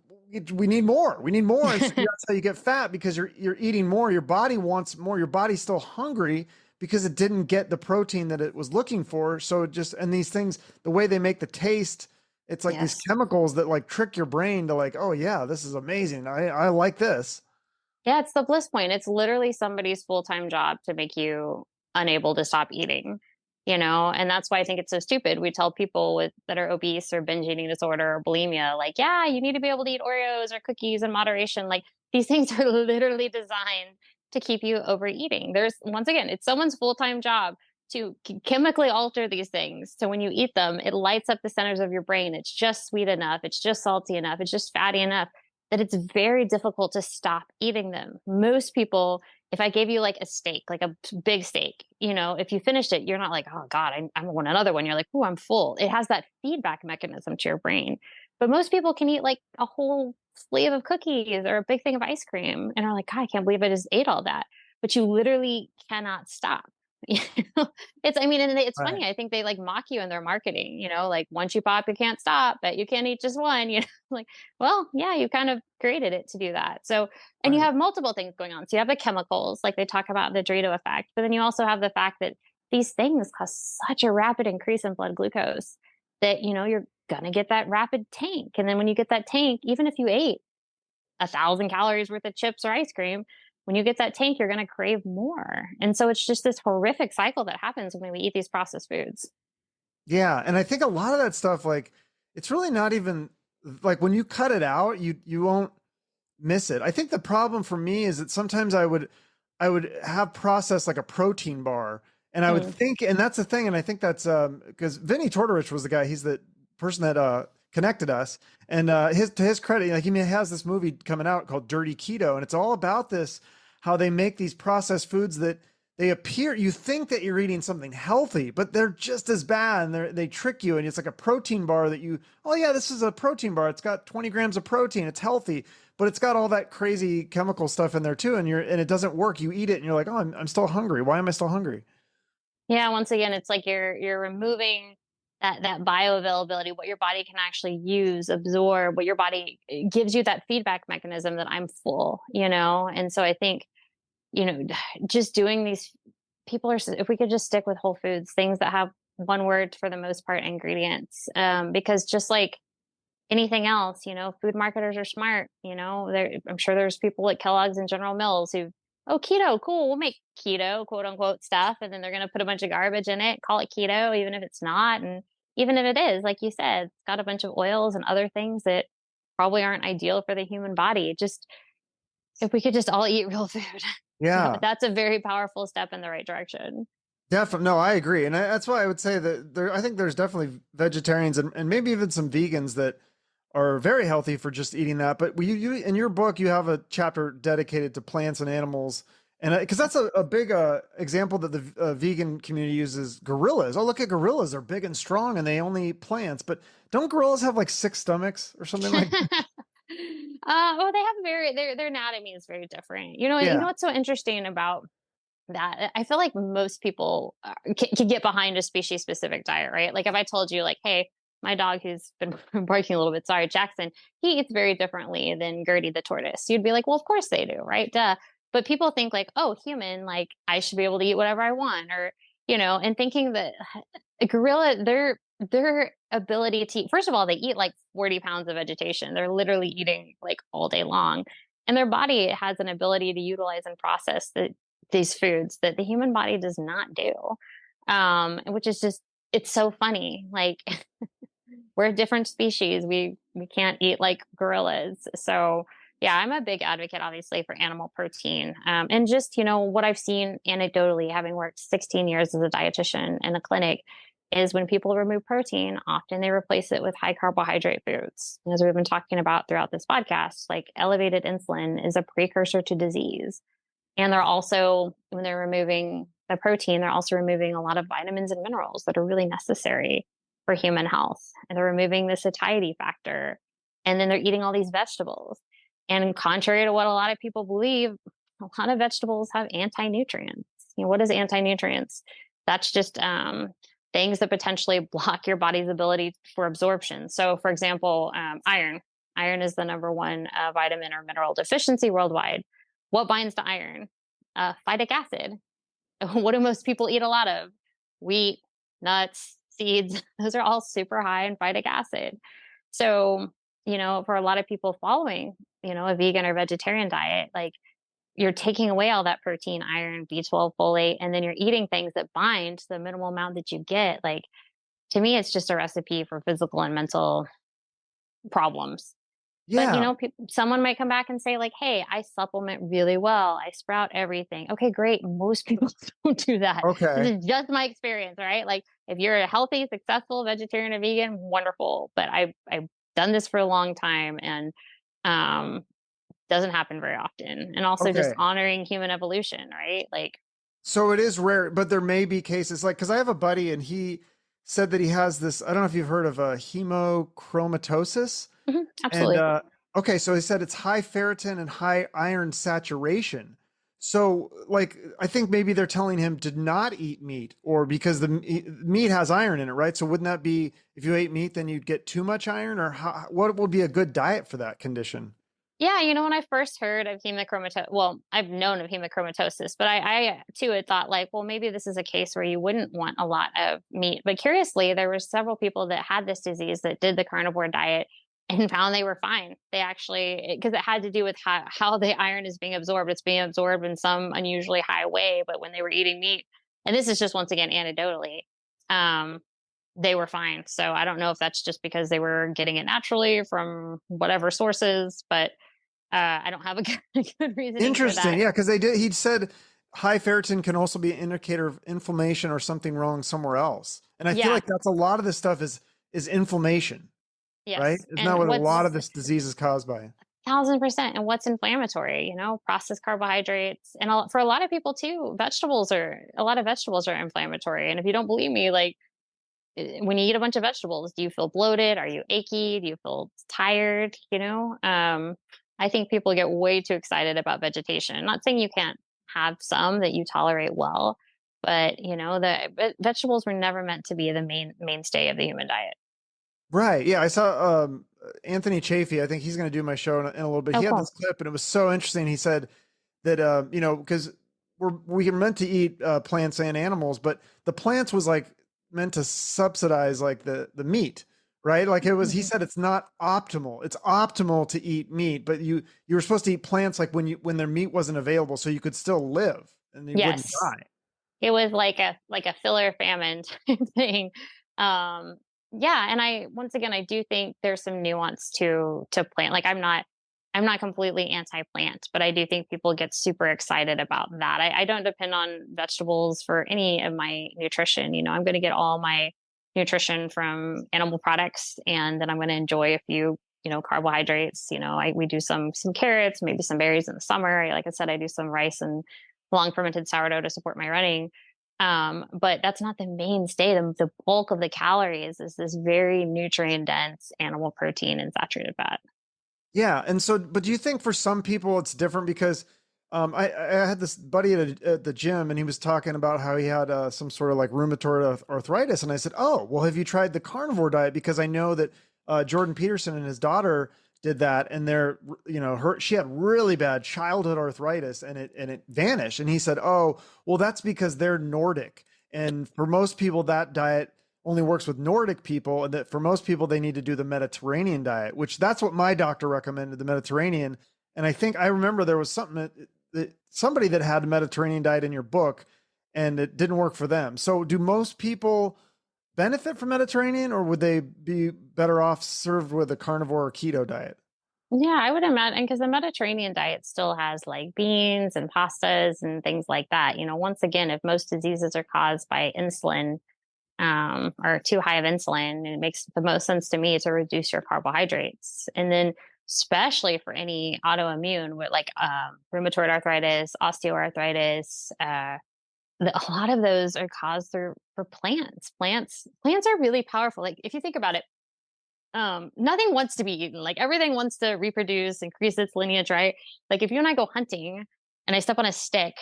we need more. We need more. And so that's how you get fat, because you're eating more. Your body wants more. Your body's still hungry because it didn't get the protein that it was looking for. So it just, and these things, the way they make the taste, it's like these Yes. chemicals that like trick your brain to like, oh yeah, this is amazing. I like this. Yeah, it's the bliss point. It's literally somebody's full-time job to make you unable to stop eating, and that's why I think it's so stupid. We tell people that are obese or binge eating disorder or bulimia, like, yeah, you need to be able to eat Oreos or cookies in moderation. Like these things are literally designed to keep you overeating. Once again, it's someone's full-time job to chemically alter these things. So when you eat them, it lights up the centers of your brain. It's just sweet enough. It's just salty enough. It's just fatty enough that it's very difficult to stop eating them. Most people, if I gave you like a steak, like a big steak, if you finished it, you're not like, oh God, I want another one. You're like, oh, I'm full. It has that feedback mechanism to your brain. But most people can eat like a whole sleeve of cookies or a big thing of ice cream and are like, God, I can't believe I just ate all that. But you literally cannot stop. And it's Right. funny. I think they like mock you in their marketing, like once you pop, you can't stop, but you can't eat just one, like, well, yeah, you kind of created it to do that. So, and you Right. have multiple things going on. So you have the chemicals, like they talk about the Dorito effect, but then you also have the fact that these things cause such a rapid increase in blood glucose that, you're going to get that rapid tank. And then when you get that tank, even if you ate 1,000 calories worth of chips or ice cream, when you get that tank, you're going to crave more. And so it's just this horrific cycle that happens when we eat these processed foods. Yeah. And I think a lot of that stuff, like, it's really not even like when you cut it out, you won't miss it. I think the problem for me is that sometimes I would have processed like a protein bar, and I would Mm. think, and that's the thing. And I think that's because Vinny Tortorich was the guy, he's the person that connected us. And to his credit, like he has this movie coming out called Dirty Keto, and it's all about this, how they make these processed foods that they appear, you think that you're eating something healthy, but they're just as bad, and they trick you. And it's like a protein bar that you, oh yeah, this is a protein bar. It's got 20 grams of protein. It's healthy, but it's got all that crazy chemical stuff in there too. And it doesn't work. You eat it and you're like, oh, I'm still hungry. Why am I still hungry? Yeah, once again, it's like you're removing that bioavailability, what your body can actually use, absorb, what your body gives you that feedback mechanism that I'm full, And so I think, just doing these people are, if we could just stick with whole foods, things that have one word for the most part ingredients, because just like anything else, food marketers are smart, I'm sure there's people at Kellogg's and General Mills who, oh, keto, cool, we'll make keto, quote unquote stuff. And then they're going to put a bunch of garbage in it, call it keto, even if it's not. And even if it is, like you said, it's got a bunch of oils and other things that probably aren't ideal for the human body. Just if we could just all eat real food, Yeah. that's a very powerful step in the right direction. Definitely. No, I agree. And that's why I would say that I think there's definitely vegetarians and maybe even some vegans that are very healthy for just eating that. But you in your book, you have a chapter dedicated to plants and animals. And because that's a big example that the vegan community uses, gorillas. Oh, look at gorillas. They're big and strong and they only eat plants. But don't gorillas have like 6 stomachs or something like that? Well, they have their anatomy is very different. You Yeah. know what's so interesting about that? I feel like most people can get behind a species specific diet, right? Like if I told you, like, hey, my dog who's been barking a little bit, sorry, Jackson, he eats very differently than Gertie the tortoise. You'd be like, well, of course they do, right? Duh. But people think like, oh, human, like I should be able to eat whatever I want, or and thinking that a gorilla, their ability to eat, first of all, they eat like 40 pounds of vegetation. They're literally eating like all day long. And their body has an ability to utilize and process these foods that the human body does not do. Which is just, it's so funny. Like we're a different species. We can't eat like gorillas. So yeah, I'm a big advocate, obviously, for animal protein. And just, what I've seen anecdotally, having worked 16 years as a dietitian in a clinic, is when people remove protein, often they replace it with high carbohydrate foods. As we've been talking about throughout this podcast, like elevated insulin is a precursor to disease. And they're also, when they're removing the protein, they're also removing a lot of vitamins and minerals that are really necessary for human health. And they're removing the satiety factor. And then they're eating all these vegetables. And contrary to what a lot of people believe, a lot of vegetables have anti-nutrients. What is anti-nutrients? That's just things that potentially block your body's ability for absorption. So, for example, iron. Iron is the number one vitamin or mineral deficiency worldwide. What binds to iron? Phytic acid. What do most people eat a lot of? Wheat, nuts, seeds. Those are all super high in phytic acid. So, for a lot of people following, a vegan or vegetarian diet, like you're taking away all that protein, iron, B12, folate, and then you're eating things that bind to the minimal amount that you get. Like to me, it's just a recipe for physical and mental problems. But Yeah. someone might come back and say like, "Hey, I supplement really well. I sprout everything." Okay, great. Most people don't do that. This Okay. is just my experience, right? Like, if you're a healthy, successful vegetarian or vegan, wonderful. But I've done this for a long time, and um, doesn't happen very often. And also just Okay. honoring human evolution, right? Like, So it is rare, but there may be cases like, because I have a buddy and he said that he has this. I don't know if you've heard of a hemochromatosis. And absolutely. okay, so he said it's high ferritin and high iron saturation. So, like, I think maybe they're telling him to not eat meat, or because the meat has iron in it, right? So, wouldn't that be if you ate meat, then you'd get too much iron, or what would be a good diet for that condition? Yeah, when I first heard of hemochromatosis, well, I've known of hemochromatosis, but I too had thought like, well, maybe this is a case where you wouldn't want a lot of meat. But curiously, there were several people that had this disease that did the carnivore diet and found they were fine. They actually, because it had to do with how the iron is being absorbed. It's being absorbed in some unusually high way, but when they were eating meat, and this is just once again anecdotally, um, they were fine. So I don't know if that's just because they were getting it naturally from whatever sources, but I don't have a good reasoning for Interesting, that. yeah, because he said high ferritin can also be an indicator of inflammation or something wrong somewhere else, and I feel Yeah. like that's a lot of this stuff is inflammation, right? Yes. Isn't that And what a lot of what's this disease is caused by? 1,000%. And what's inflammatory? Processed carbohydrates, and for a lot of people too, a lot of vegetables are inflammatory. And if you don't believe me, like when you eat a bunch of vegetables, do you feel bloated? Are you achy? Do you feel tired? I think people get way too excited about vegetation. I'm not saying you can't have some that you tolerate well, but the vegetables were never meant to be the mainstay of the human diet. Right. Yeah. I saw Anthony Chafee. I think he's going to do my show in a little bit. Oh, He had cool. this clip and it was so interesting. He said that, because we are meant to eat plants and animals, but the plants was like meant to subsidize like the meat, right? Like it was, he Mhm. said it's not optimal. It's optimal to eat meat, but you were supposed to eat plants like when their meat wasn't available so you could still live and you wouldn't Yes. die. It was like a filler famine type thing. Um, yeah, and once again I do think there's some nuance to plant. Like I'm not completely anti-plant, but I do think people get super excited about that. I don't depend on vegetables for any of my nutrition. I'm going to get all my nutrition from animal products, and then I'm going to enjoy a few, carbohydrates. We do some carrots, maybe some berries in the summer. Like I said, I do some rice and long fermented sourdough to support my running. But that's not the mainstay. The bulk of the calories is this very nutrient dense animal protein and saturated fat. Yeah, and so, but do you think for some people it's different because I had this buddy at the gym and he was talking about how he had some sort of like rheumatoid arthritis, and I said, "Oh, well, have you tried the carnivore diet?" Because I know that Jordan Peterson and his daughter did that, and she had really bad childhood arthritis, and it vanished. And he said, "Oh, well, that's because they're Nordic, and for most people that diet only works with Nordic people, and that for most people they need to do the Mediterranean diet, which that's what my doctor recommended, the Mediterranean. And I think I remember there was something that somebody that had a Mediterranean diet in your book, and it didn't work for them. So do most people benefit from Mediterranean, or would they be better off served with a carnivore or keto diet? Yeah, I would imagine because the Mediterranean diet still has like beans and pastas and things like that. Once again, if most diseases are caused by insulin, or too high of insulin, it makes the most sense to me to reduce your carbohydrates. And then, especially for any autoimmune, with like rheumatoid arthritis, osteoarthritis, a lot of those are caused through for plants. Plants are really powerful. Like if you think about it, nothing wants to be eaten. Like everything wants to reproduce, increase its lineage, right? Like if you and I go hunting and I step on a stick,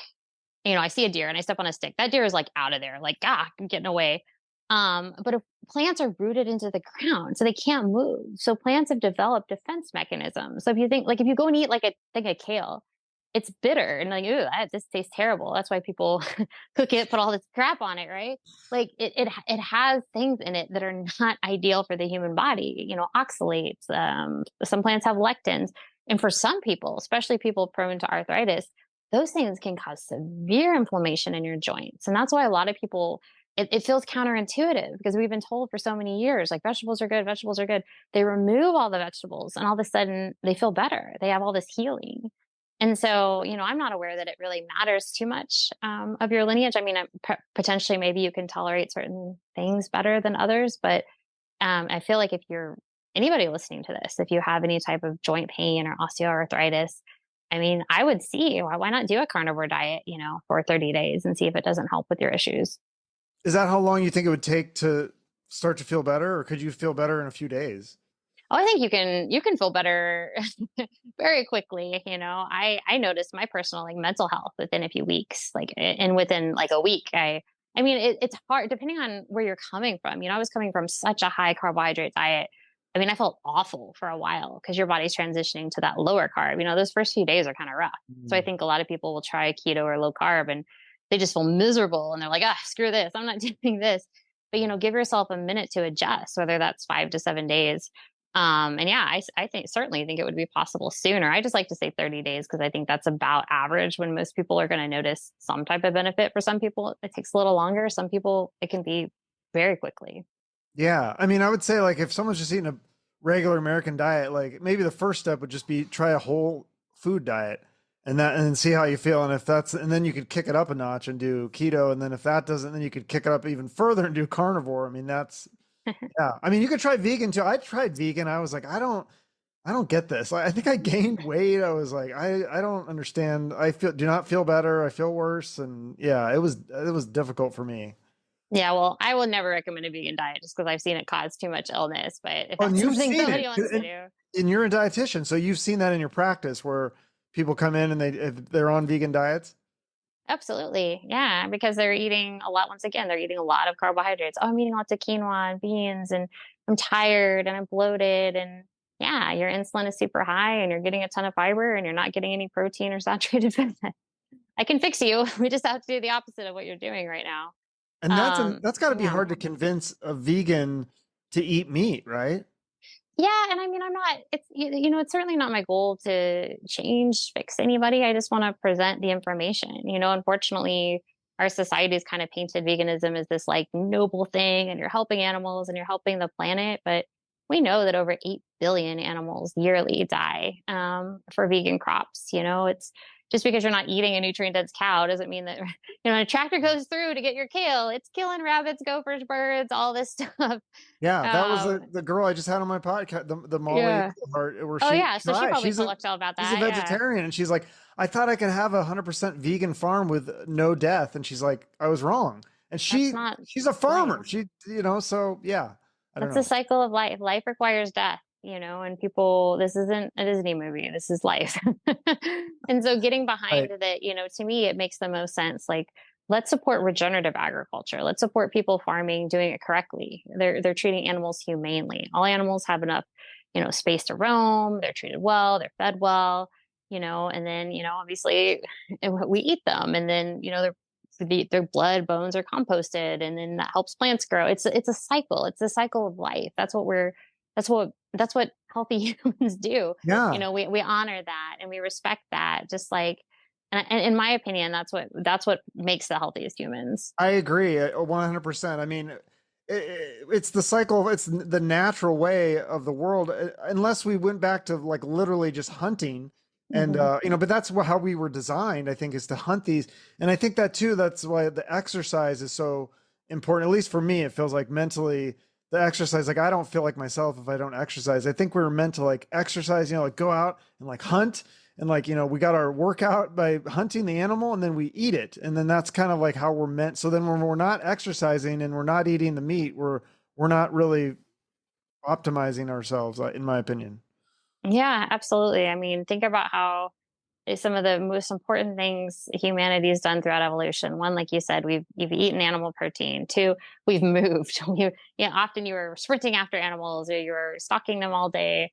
I see a deer and I step on a stick, that deer is like out of there, like, I'm getting away. But if plants are rooted into the ground, so they can't move. So plants have developed defense mechanisms. So if you think, like, if you go and eat like a thing of kale, it's bitter and like, ooh, this tastes terrible. That's why people cook it, put all this crap on it, right? Like it has things in it that are not ideal for the human body. Oxalates. Some plants have lectins, and for some people, especially people prone to arthritis, those things can cause severe inflammation in your joints. And that's why a lot of people, it feels counterintuitive because we've been told for so many years, like vegetables are good, vegetables are good. They remove all the vegetables and all of a sudden they feel better. They have all this healing. And so, I'm not aware that it really matters too much of your lineage. I mean, potentially maybe you can tolerate certain things better than others, but I feel like if you're anybody listening to this, if you have any type of joint pain or osteoarthritis, I mean, I would see why not do a carnivore diet, for 30 days and see if it doesn't help with your issues. Is that how long you think it would take to start to feel better, or could you feel better in a few days? Oh, I think you can feel better very quickly. I noticed my personal like mental health within a few weeks, like and within like a week. I mean, it's hard depending on where you're coming from. I was coming from such a high carbohydrate diet. I mean, I felt awful for a while because your body's transitioning to that lower carb. Those first few days are kind of rough. So I Mm. think a lot of people will try keto or low carb and they just feel miserable and they're like, screw this. I'm not doing this. But give yourself a minute to adjust, whether that's 5 to 7 days. And yeah, I think certainly think it would be possible sooner. I just like to say 30 days because I think that's about average when most people are going to notice some type of benefit. For some people, it takes a little longer. Some people, it can be very quickly. Yeah. I mean, I would say like if someone's just eating a regular American diet, like maybe the first step would just be try a whole food diet and see how you feel. And if that's, and then you could kick it up a notch and do keto. And then if that doesn't, then you could kick it up even further and do carnivore. I mean, yeah. I mean, you could try vegan too. I tried vegan. I was like, I don't get this. I think I gained weight. I was like, I don't understand. Do not feel better. I feel worse. And yeah, it was difficult for me. Yeah, well, I will never recommend a vegan diet just because I've seen it cause too much illness. But if Oh, and that's you've something seen somebody it, wants to do, and you're a dietitian, so you've seen that in your practice where people come in and if they're on vegan diets. absolutely. Yeah, because they're eating a lot, once again, they're eating a lot of carbohydrates. Oh, I'm eating lots of quinoa and beans, and I'm tired and I'm bloated. And yeah, your insulin is super high and you're getting a ton of fiber and you're not getting any protein or saturated fat. I can fix you. We just have to do the opposite of what you're doing right now. And that's got to be Yeah. hard to convince a vegan to eat meat, right? Yeah, and I mean, I'm not. It's certainly not my goal to change, fix anybody. I just want to present the information. Unfortunately, our society's kind of painted veganism as this like noble thing, and you're helping animals and you're helping the planet. But we know that over 8 billion animals yearly die for vegan crops. It's just because you're not eating a nutrient dense cow doesn't mean that a tractor goes through to get your kale. It's killing rabbits, gophers, birds, all this stuff. Yeah, that was Um, the girl I just had on my podcast, the Molly, yeah. where Oh, she yeah, so she tried. probably talked all about She's a that, yeah. vegetarian, and she's like, I thought I could have 100% vegan farm with no death, and she's like, I was wrong. And That's not she's a life. farmer. So yeah, I don't That's the know. cycle of life. Life requires death, and people, this isn't a Disney movie, this is life. And so getting behind Right. that, to me, it makes the most sense. Like, let's support regenerative agriculture. Let's support people farming, doing it correctly. They're treating animals humanely. All animals have enough, space to roam. They're treated well. They're fed well. And then obviously we eat them, and then their blood, bones are composted, and then that helps plants grow. It's a cycle. It's a cycle of life. That's what healthy humans do. Yeah, We honor that and we respect that. Just like, and in my opinion, that's what makes the healthiest humans. I agree 100%. I mean, it's the cycle. It's the natural way of the world, unless we went back to like literally just hunting. And Hmm. but that's how we were designed, I think, is to hunt these. And I think that too, that's why the exercise is so important. At least for me, it feels like mentally the exercise, like I don't feel like myself if I don't exercise. I think we're meant to like exercise, like go out and like hunt, and like we got our workout by hunting the animal, and then we eat it, and then that's kind of like how we're meant. So then when we're not exercising and we're not eating the meat, we're not really optimizing ourselves, in my opinion. Yeah, absolutely. I mean, think about how some of the most important things humanity has done throughout evolution. One, like you said, you've eaten animal protein. Two, we've moved. Often you were sprinting after animals or you were stalking them all day,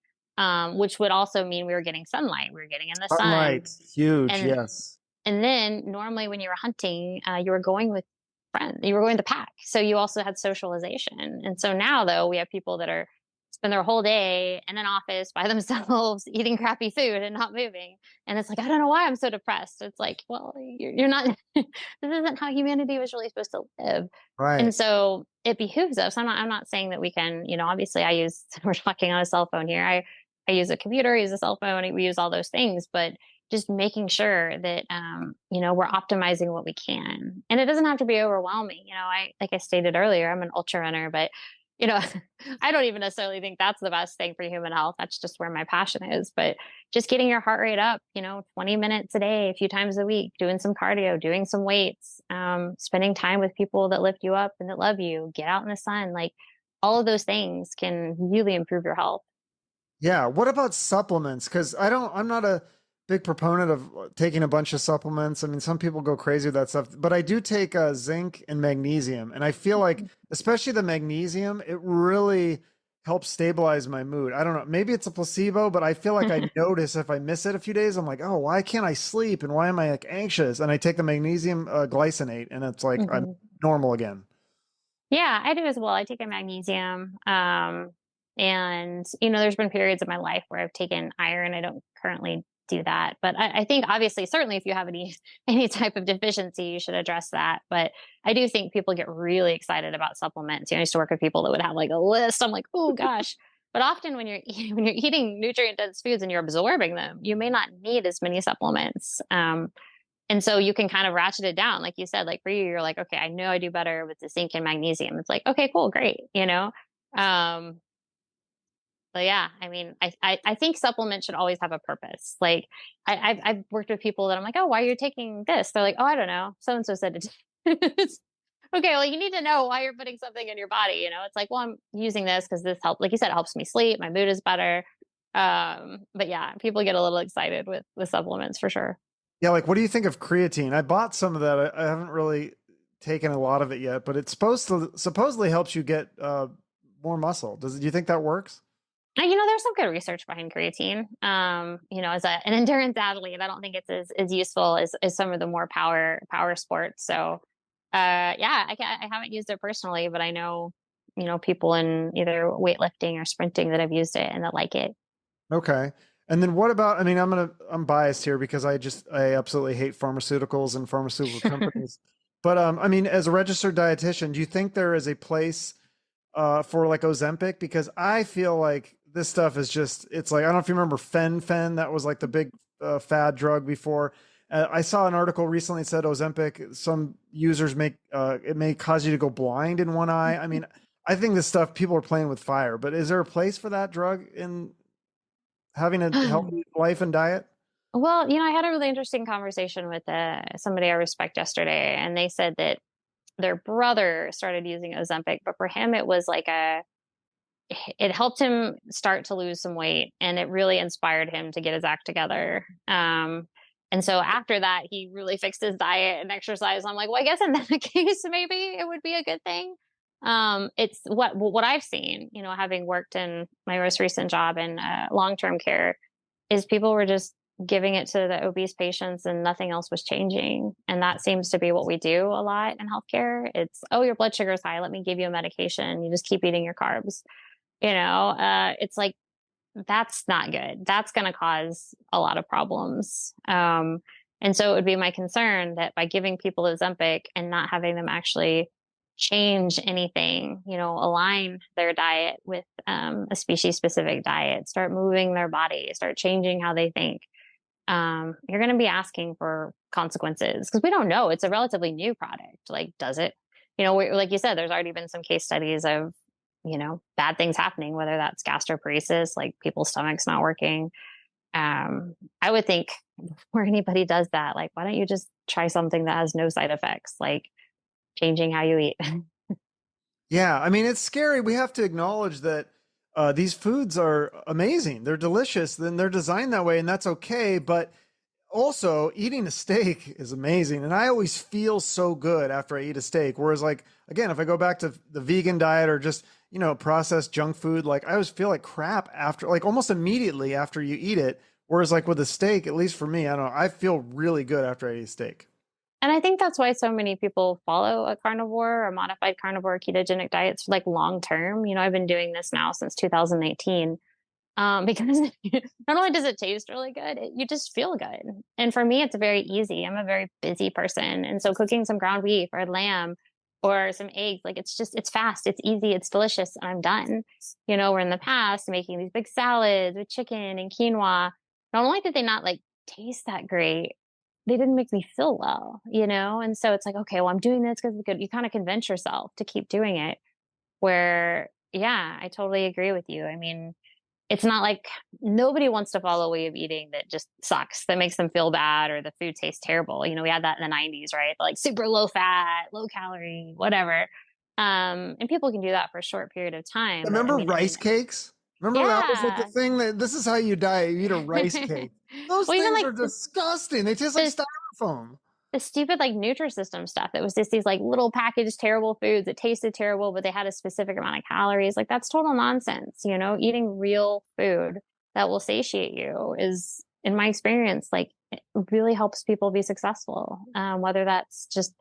which would also mean we were getting sunlight. We were getting in the sun, Sunlight, huge, and yes. and then normally when you were hunting, you were going with friends. You were going with the pack, so you also had socialization. And so now, though, we have people that are spend their whole day in an office by themselves eating crappy food and not moving. And it's like, I don't know why I'm so depressed. It's like, well, you're not. This isn't how humanity was really supposed to live. And Right. so it behooves us. I'm not saying that we can. Obviously, we're talking on a cell phone here. I use a computer, I use a cell phone, we use all those things, but just making sure that we're optimizing what we can. And it doesn't have to be overwhelming. I, like I stated earlier, I'm an ultra runner, but you know I don't even necessarily think that's the best thing for human health. That's just where my passion is. But just getting your heart rate up, 20 minutes a day, a few times a week, doing some cardio, doing some weights, spending time with people that lift you up and that love you, get out in the sun, like all of those things can really improve your health. Yeah. What about supplements? Because I'm not a big proponent of taking a bunch of supplements. I mean, some people go crazy with that stuff, but I do take zinc and magnesium. And I feel like, especially the magnesium, it really helps stabilize my mood. I don't know. Maybe it's a placebo, but I feel like I notice if I miss it a few days, I'm like, oh, why can't I sleep? And why am I like anxious? And I take the magnesium glycinate, and it's like I'm Mhm. normal again. Yeah, I do as well. I take a magnesium. And there's been periods of my life where I've taken iron. I don't currently do that. But I think obviously, certainly if you have any any type of deficiency, you should address that. But I do think people get really excited about supplements. I used to work with people that would have like a list. I'm like, oh gosh. But often when you're when you're eating nutrient dense foods and you're absorbing them, you may not need as many supplements. And so you can kind of ratchet it down. Like you said, like for you, you're like, okay, I know I do better with the zinc and magnesium. It's like, okay, cool, great. Um, But yeah, I mean, I think supplements should always have a purpose. Like I've worked with people that I'm like, oh, why are you taking this? They're like, oh, I don't know. So and so said it. Okay, well, you need to know why you're putting something in your body. It's like, well, I'm using this because this helps. Like you said, it helps me sleep. My mood is better. But yeah, people get a little excited with supplements for sure. Yeah, like what do you think of creatine? I bought some of that. I haven't really taken a lot of it yet, but it's supposedly helps you get more muscle. Do you think that works? And, there's some good research behind creatine. As an endurance athlete, I don't think it's as useful as some of the more power sports. So, yeah, I haven't used it personally, but I know, people in either weightlifting or sprinting that have used it and that like it. Okay. And then what about, I mean, I'm biased here because I absolutely hate pharmaceuticals and pharmaceutical companies. But I mean, as a registered dietitian, do you think there is a place for like Ozempic? Because I feel like this stuff is just, it's like, I don't know if you remember Fen, that was like the big fad drug before. I saw an article recently that said Ozempic, some users it may cause you to go blind in one eye. I mean, I think this stuff, people are playing with fire, but is there a place for that drug in having a healthy life and diet? Well, I had a really interesting conversation with somebody I respect yesterday, and they said that their brother started using Ozempic, but for him, it was like it helped him start to lose some weight, and it really inspired him to get his act together. And so after that, he really fixed his diet and exercise. I'm like, well, I guess in that case, maybe it would be a good thing. It's what I've seen, having worked in my most recent job in long-term care, is people were just giving it to the obese patients and nothing else was changing. And that seems to be what we do a lot in healthcare. It's, oh, your blood sugar is high. Let me give you a medication. You just keep eating your carbs. It's like, that's not good. That's going to cause a lot of problems. And so it would be my concern that by giving people Ozempic and not having them actually change anything, align their diet with a species specific diet, start moving their body, start changing how they think, you're going to be asking for consequences because we don't know. It's a relatively new product. Like, does it? Like you said, there's already been some case studies of, bad things happening, whether that's gastroparesis, like people's stomachs not working. I would think before anybody does that, like, why don't you just try something that has no side effects, like changing how you eat? Yeah, I mean, it's scary. We have to acknowledge that these foods are amazing. They're delicious, then they're designed that way, and that's okay. But also, eating a steak is amazing. And I always feel so good after I eat a steak. Whereas, like, again, if I go back to the vegan diet or just, processed junk food, like I always feel like crap after, like almost immediately after you eat it. Whereas, like with a steak, at least for me, I don't know, I feel really good after I eat a steak. And I think that's why so many people follow a carnivore or modified carnivore ketogenic diets for like long term. I've been doing this now since 2018, because not only does it taste really good, you just feel good. And for me, it's very easy. I'm a very busy person. And so cooking some ground beef or lamb or some eggs, like it's fast, it's easy, it's delicious, and I'm done. Where in the past, making these big salads with chicken and quinoa, not only did they not like taste that great, they didn't make me feel well. And so it's like, okay, well, I'm doing this because it's good. You kind of convince yourself to keep doing it. Where, yeah, I totally agree with you. I mean, it's not like nobody wants to follow a way of eating that just sucks, that makes them feel bad or the food tastes terrible. We had that in the 90s, right? Like super low fat, low calorie, whatever. And people can do that for a short period of time. But I Remember mean, rice cakes? Remember that was like the yeah. thing that this is how you die. You eat a rice cake. Those Well, even things like are disgusting. They taste like the styrofoam. the stupid like Nutrisystem stuff. It was just these like little packaged terrible foods that tasted terrible, but they had a specific amount of calories. Like that's total nonsense. Eating real food that will satiate you is, in my experience, like it really helps people be successful. Whether that's just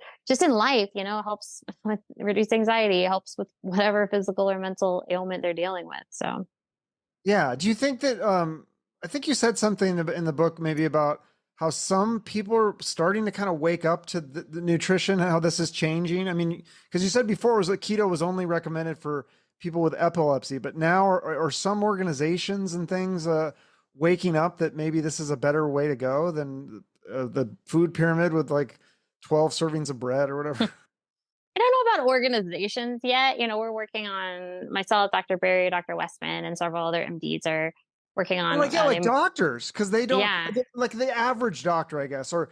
in life, it helps with reduce anxiety, it helps with whatever physical or mental ailment they're dealing with. So Yeah. Do you think that I think you said something in the book maybe about how some people are starting to kind of wake up to the nutrition, how this is changing. I mean, because you said before it was that keto was only recommended for people with epilepsy, but now are some organizations and things waking up that maybe this is a better way to go than the food pyramid with like 12 servings of bread or whatever? I don't know about organizations yet. We're working on myself, Dr. Barry, Dr. Westman, and several other MDs are working Or on. like, yeah, like doctors, because they don't, Yeah, like the average doctor, I guess, or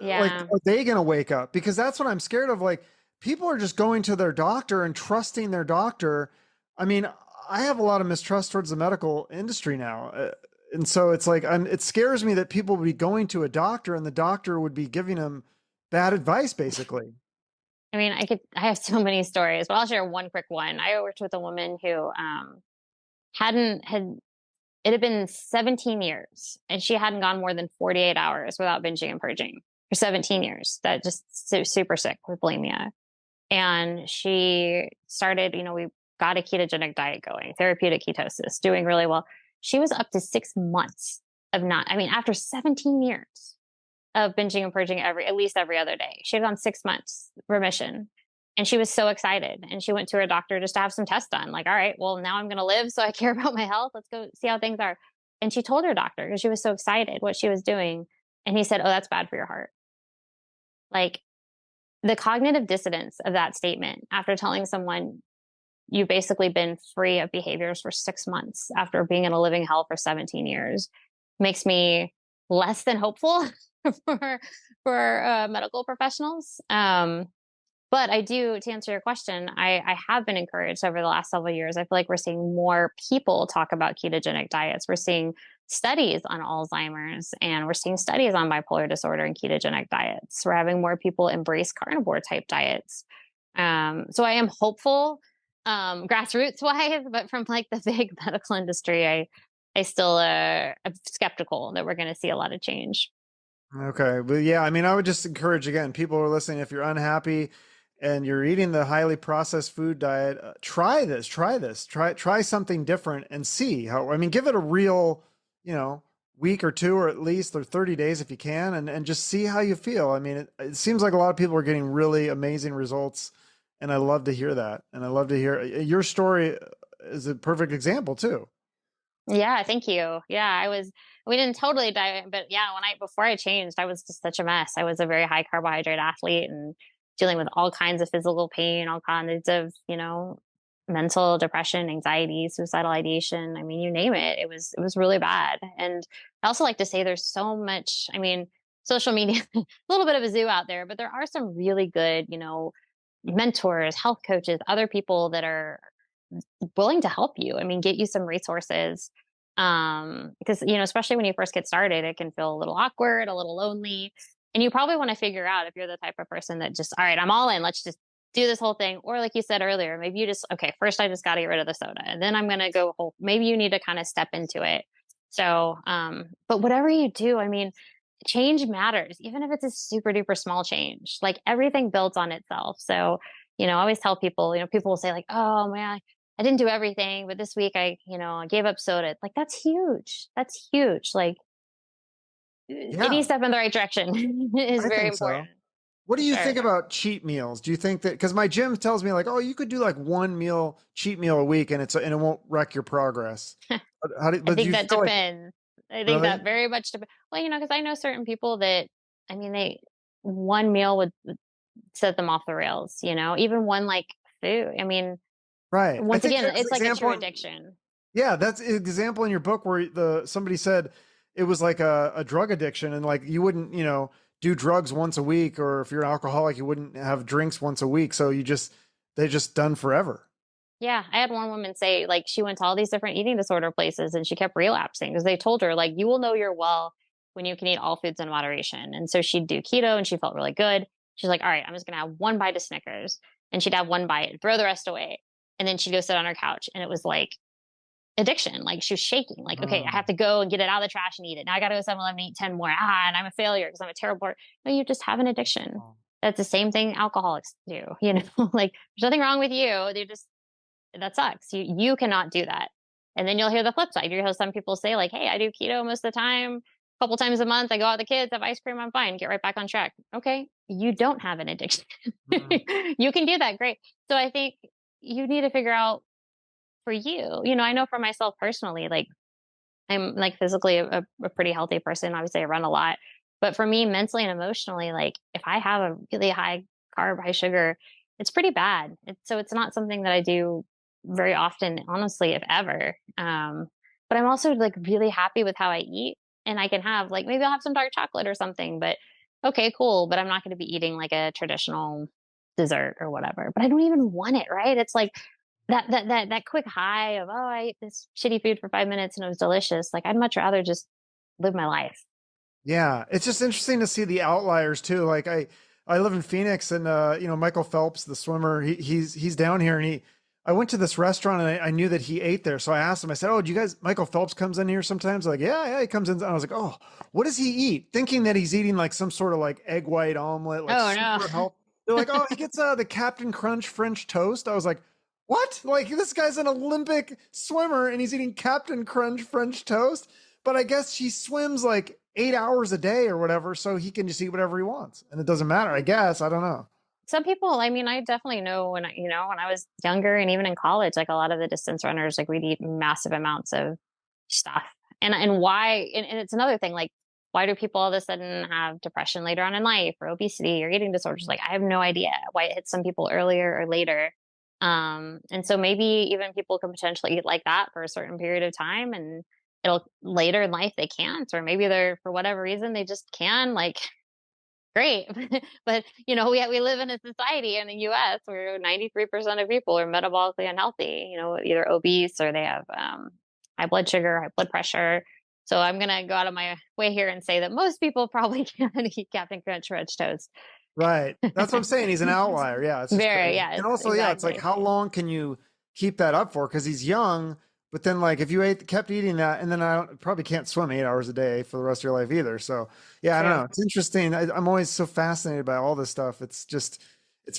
like, yeah. are they going to wake up? Because that's what I'm scared of. Like, people are just going to their doctor and trusting their doctor. I mean, I have a lot of mistrust towards the medical industry now. And so it's like, it scares me that people would be going to a doctor and the doctor would be giving them bad advice, basically. I mean, I have so many stories, but I'll share one quick one. I worked with a woman who hadn't had it had been 17 years and she hadn't gone more than 48 hours without binging and purging for 17 years. That just super sick with bulimia. And she started, we got a ketogenic diet going, therapeutic ketosis, doing really well. She was up to 6 months of not, I mean, after 17 years of binging and purging at least every other day. She had gone 6 months remission. And she was so excited. And she went to her doctor just to have some tests done. Like, all right, well, now I'm going to live. So I care about my health. Let's go see how things are. And she told her doctor because she was so excited what she was doing. And he said, oh, that's bad for your heart. Like the cognitive dissonance of that statement after telling someone you've basically been free of behaviors for 6 months after being in a living hell for 17 years makes me less than hopeful for medical professionals. But I do, to answer your question, I have been encouraged over the last several years. I feel like we're seeing more people talk about ketogenic diets. We're seeing studies on Alzheimer's and we're seeing studies on bipolar disorder and ketogenic diets. We're having more people embrace carnivore type diets. So I am hopeful, grassroots wise, but from like the big medical industry, I still am skeptical that we're going to see a lot of change. Okay. But yeah, I mean, I would just encourage again, people who are listening, if you're unhappy and you're eating the highly processed food diet, try something different and see how, I mean, give it a real, you know, week or two, or at least, or 30 days if you can, and just see how you feel. I mean, it seems like a lot of people are getting really amazing results. And I love to hear that. And I love to hear your story is a perfect example too. Yeah, thank you. Yeah, we didn't totally dive in, but yeah, before I changed, I was just such a mess. I was a very high carbohydrate athlete and dealing with all kinds of physical pain, all kinds of, mental depression, anxiety, suicidal ideation. I mean, you name it. It was really bad. And I also like to say there's so much, I mean, social media, a little bit of a zoo out there, but there are some really good, mentors, health coaches, other people that are willing to help you. I mean, get you some resources. Because, especially when you first get started, it can feel a little awkward, a little lonely. And you probably want to figure out if you're the type of person that just, all right, I'm all in, let's just do this whole thing. Or like you said earlier, maybe you just, okay, first I just got to get rid of the soda and then I'm going to go whole, maybe you need to kind of step into it. So, but whatever you do, I mean, change matters, even if it's a super duper small change, like everything builds on itself. So, I always tell people, people will say like, oh man, I didn't do everything, but this week I gave up soda. Like that's huge. That's huge. Like any Yeah, step in the right direction is I very think important so. What for do you sure. think about cheat meals? Do you think that, because my gym tells me like, oh, you could do like one cheat meal a week, and it won't wreck your progress. I But do think you that feel like depends. I think really? that very much depends. Well, because I know certain people that, I mean, one meal would set them off the rails, even one like food. I mean, Right. I once think again, there's an it's like a true example. addiction. Yeah, that's an example in your book where somebody said it was like a drug addiction, and like you wouldn't, do drugs once a week, or if you're an alcoholic, you wouldn't have drinks once a week. So they just done forever. Yeah, I had one woman say like she went to all these different eating disorder places and she kept relapsing because they told her like you will know you're well when you can eat all foods in moderation. And so she'd do keto and she felt really good. She's like, all right, I'm just gonna have one bite of Snickers. And she'd have one bite, throw the rest away. And then she'd go sit on her couch and it was like addiction. Like she was shaking, like, okay, I Mm. have to go and get it out of the trash and eat it. Now I gotta go 7-Eleven and eat 10 more. And I'm a failure because I'm a terrible person. No, you just have an addiction. That's the same thing alcoholics do, like there's nothing wrong with you. They just that sucks. You cannot do that. And then you'll hear the flip side. You hear some people say like, "Hey, I do keto most of the time. A couple times a month, I go out with the kids, have ice cream. I'm fine. Get right back on track." Okay, you don't have an addiction. Mm. You can do that. Great. So I think you need to figure out for you. I know for myself personally, like I'm like physically a pretty healthy person. Obviously, I run a lot, but for me, mentally and emotionally, like if I have a really high carb, high sugar it's pretty bad. So it's not something that I do very often, honestly, if ever. But I'm also like really happy with how I eat, and I can have like maybe I'll have some dark chocolate or something, but okay, cool. But I'm not going to be eating like a traditional dessert or whatever. But I don't even want it, right? It's like that quick high of, oh, I ate this shitty food for 5 minutes and it was delicious. Like I'd much rather just live my life. Yeah, it's just interesting to see the outliers too. Like I live in Phoenix, and you know, Michael Phelps, the swimmer, he's down here, and I went to this restaurant, and I knew that he ate there. So I asked him, I said, "Oh, do you guys, Michael Phelps comes in here sometimes?" Like, yeah, he comes in. And I was like, "Oh, what does he eat?" Thinking that he's eating like some sort of like egg white omelet, like Oh super healthy. They're like, "Oh, he gets the Captain Crunch French toast." I was like, "What?" Like, this guy's an Olympic swimmer and he's eating Captain Crunch French toast. But I guess he swims like 8 hours a day or whatever, so he can just eat whatever he wants, and it doesn't matter. I guess, I don't know. Some people, I mean, I definitely know when when I was younger and even in college, like a lot of the distance runners, like we'd eat massive amounts of stuff. And why, and it's another thing, like, why do people all of a sudden have depression later on in life or obesity or eating disorders? Like, I have no idea why it hits some people earlier or later. And so maybe even people can potentially eat like that for a certain period of time, and it'll later in life they can't, or maybe they're, for whatever reason, they just can, like, great. But we live in a society in the US where 93% of people are metabolically unhealthy, either obese or they have high blood sugar, high blood pressure. So I'm going to go out of my way here and say that most people probably can't eat Captain Crunch French toast. Right. That's what I'm saying. He's an outlier. Yeah, it's just Very, crazy. yes, And also, yeah, it's like, exactly. how long can you keep that up for? Because he's young, but then like if you kept eating that, and then probably can't swim 8 hours a day for the rest of your life either. So yeah, I don't True. know. It's interesting. I'm always so fascinated by all this stuff. It's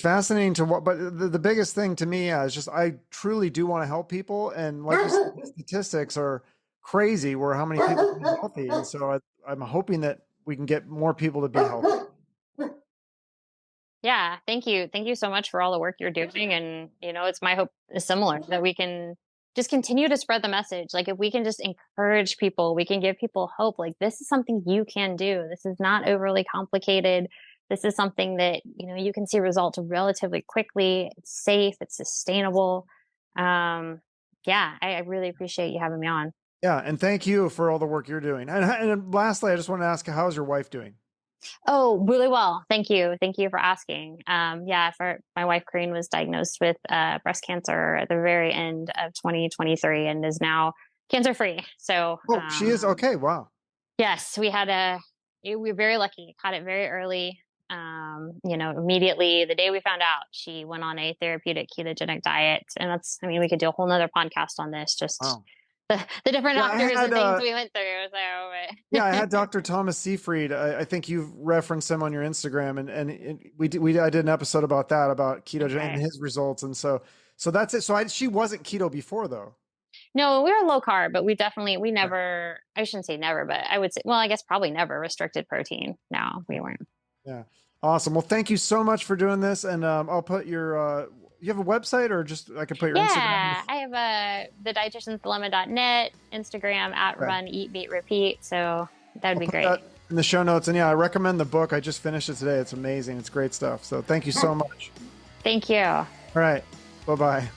fascinating to what, but the biggest thing to me is just I truly do want to help people, and like you said, the statistics are crazy where how many people can be healthy, and so I'm hoping that we can get more people to be healthy. Yeah, thank you. Thank you so much for all the work you're doing. And, it's my hope is similar that we can just continue to spread the message. Like, if we can just encourage people, we can give people hope. Like, this is something you can do. This is not overly complicated. This is something that, you can see results relatively quickly. It's safe, it's sustainable. Um, yeah, I really appreciate you having me on. Yeah, and thank you for all the work you're doing. And lastly, I just want to ask, how's your wife doing? Oh, really well. Thank you. Thank you for asking. Yeah, for my wife, Corinne, was diagnosed with breast cancer at the very end of 2023 and is now cancer free. So, Oh, she is okay. Wow. yes, we were very lucky, caught it very early. Immediately the day we found out, she went on a therapeutic ketogenic diet. And I mean, we could do a whole nother podcast on this, just Wow. the different Yeah, I doctors had and things we went through. yeah, I So, had Dr. Thomas Seyfried. I think you've referenced him on your Instagram, and I did an episode about that, about keto and okay. his results, and so that's it. So she wasn't keto before though. No, we were low carb, but we Right. never, I shouldn't say never, but I would say, well, I guess probably never restricted protein. No, we weren't. Yeah. Awesome. Well, thank you so much for doing this, and I'll put your you have a website, or just I can put your Instagram. Yeah, I have the dietitiansdilemma.net, Instagram at Okay. run, eat, beat, repeat. So that would I'll be put great. that in the show notes, and yeah, I recommend the book. I just finished it today. It's amazing. It's great stuff. So thank you so much. Thank you. All right. Bye bye.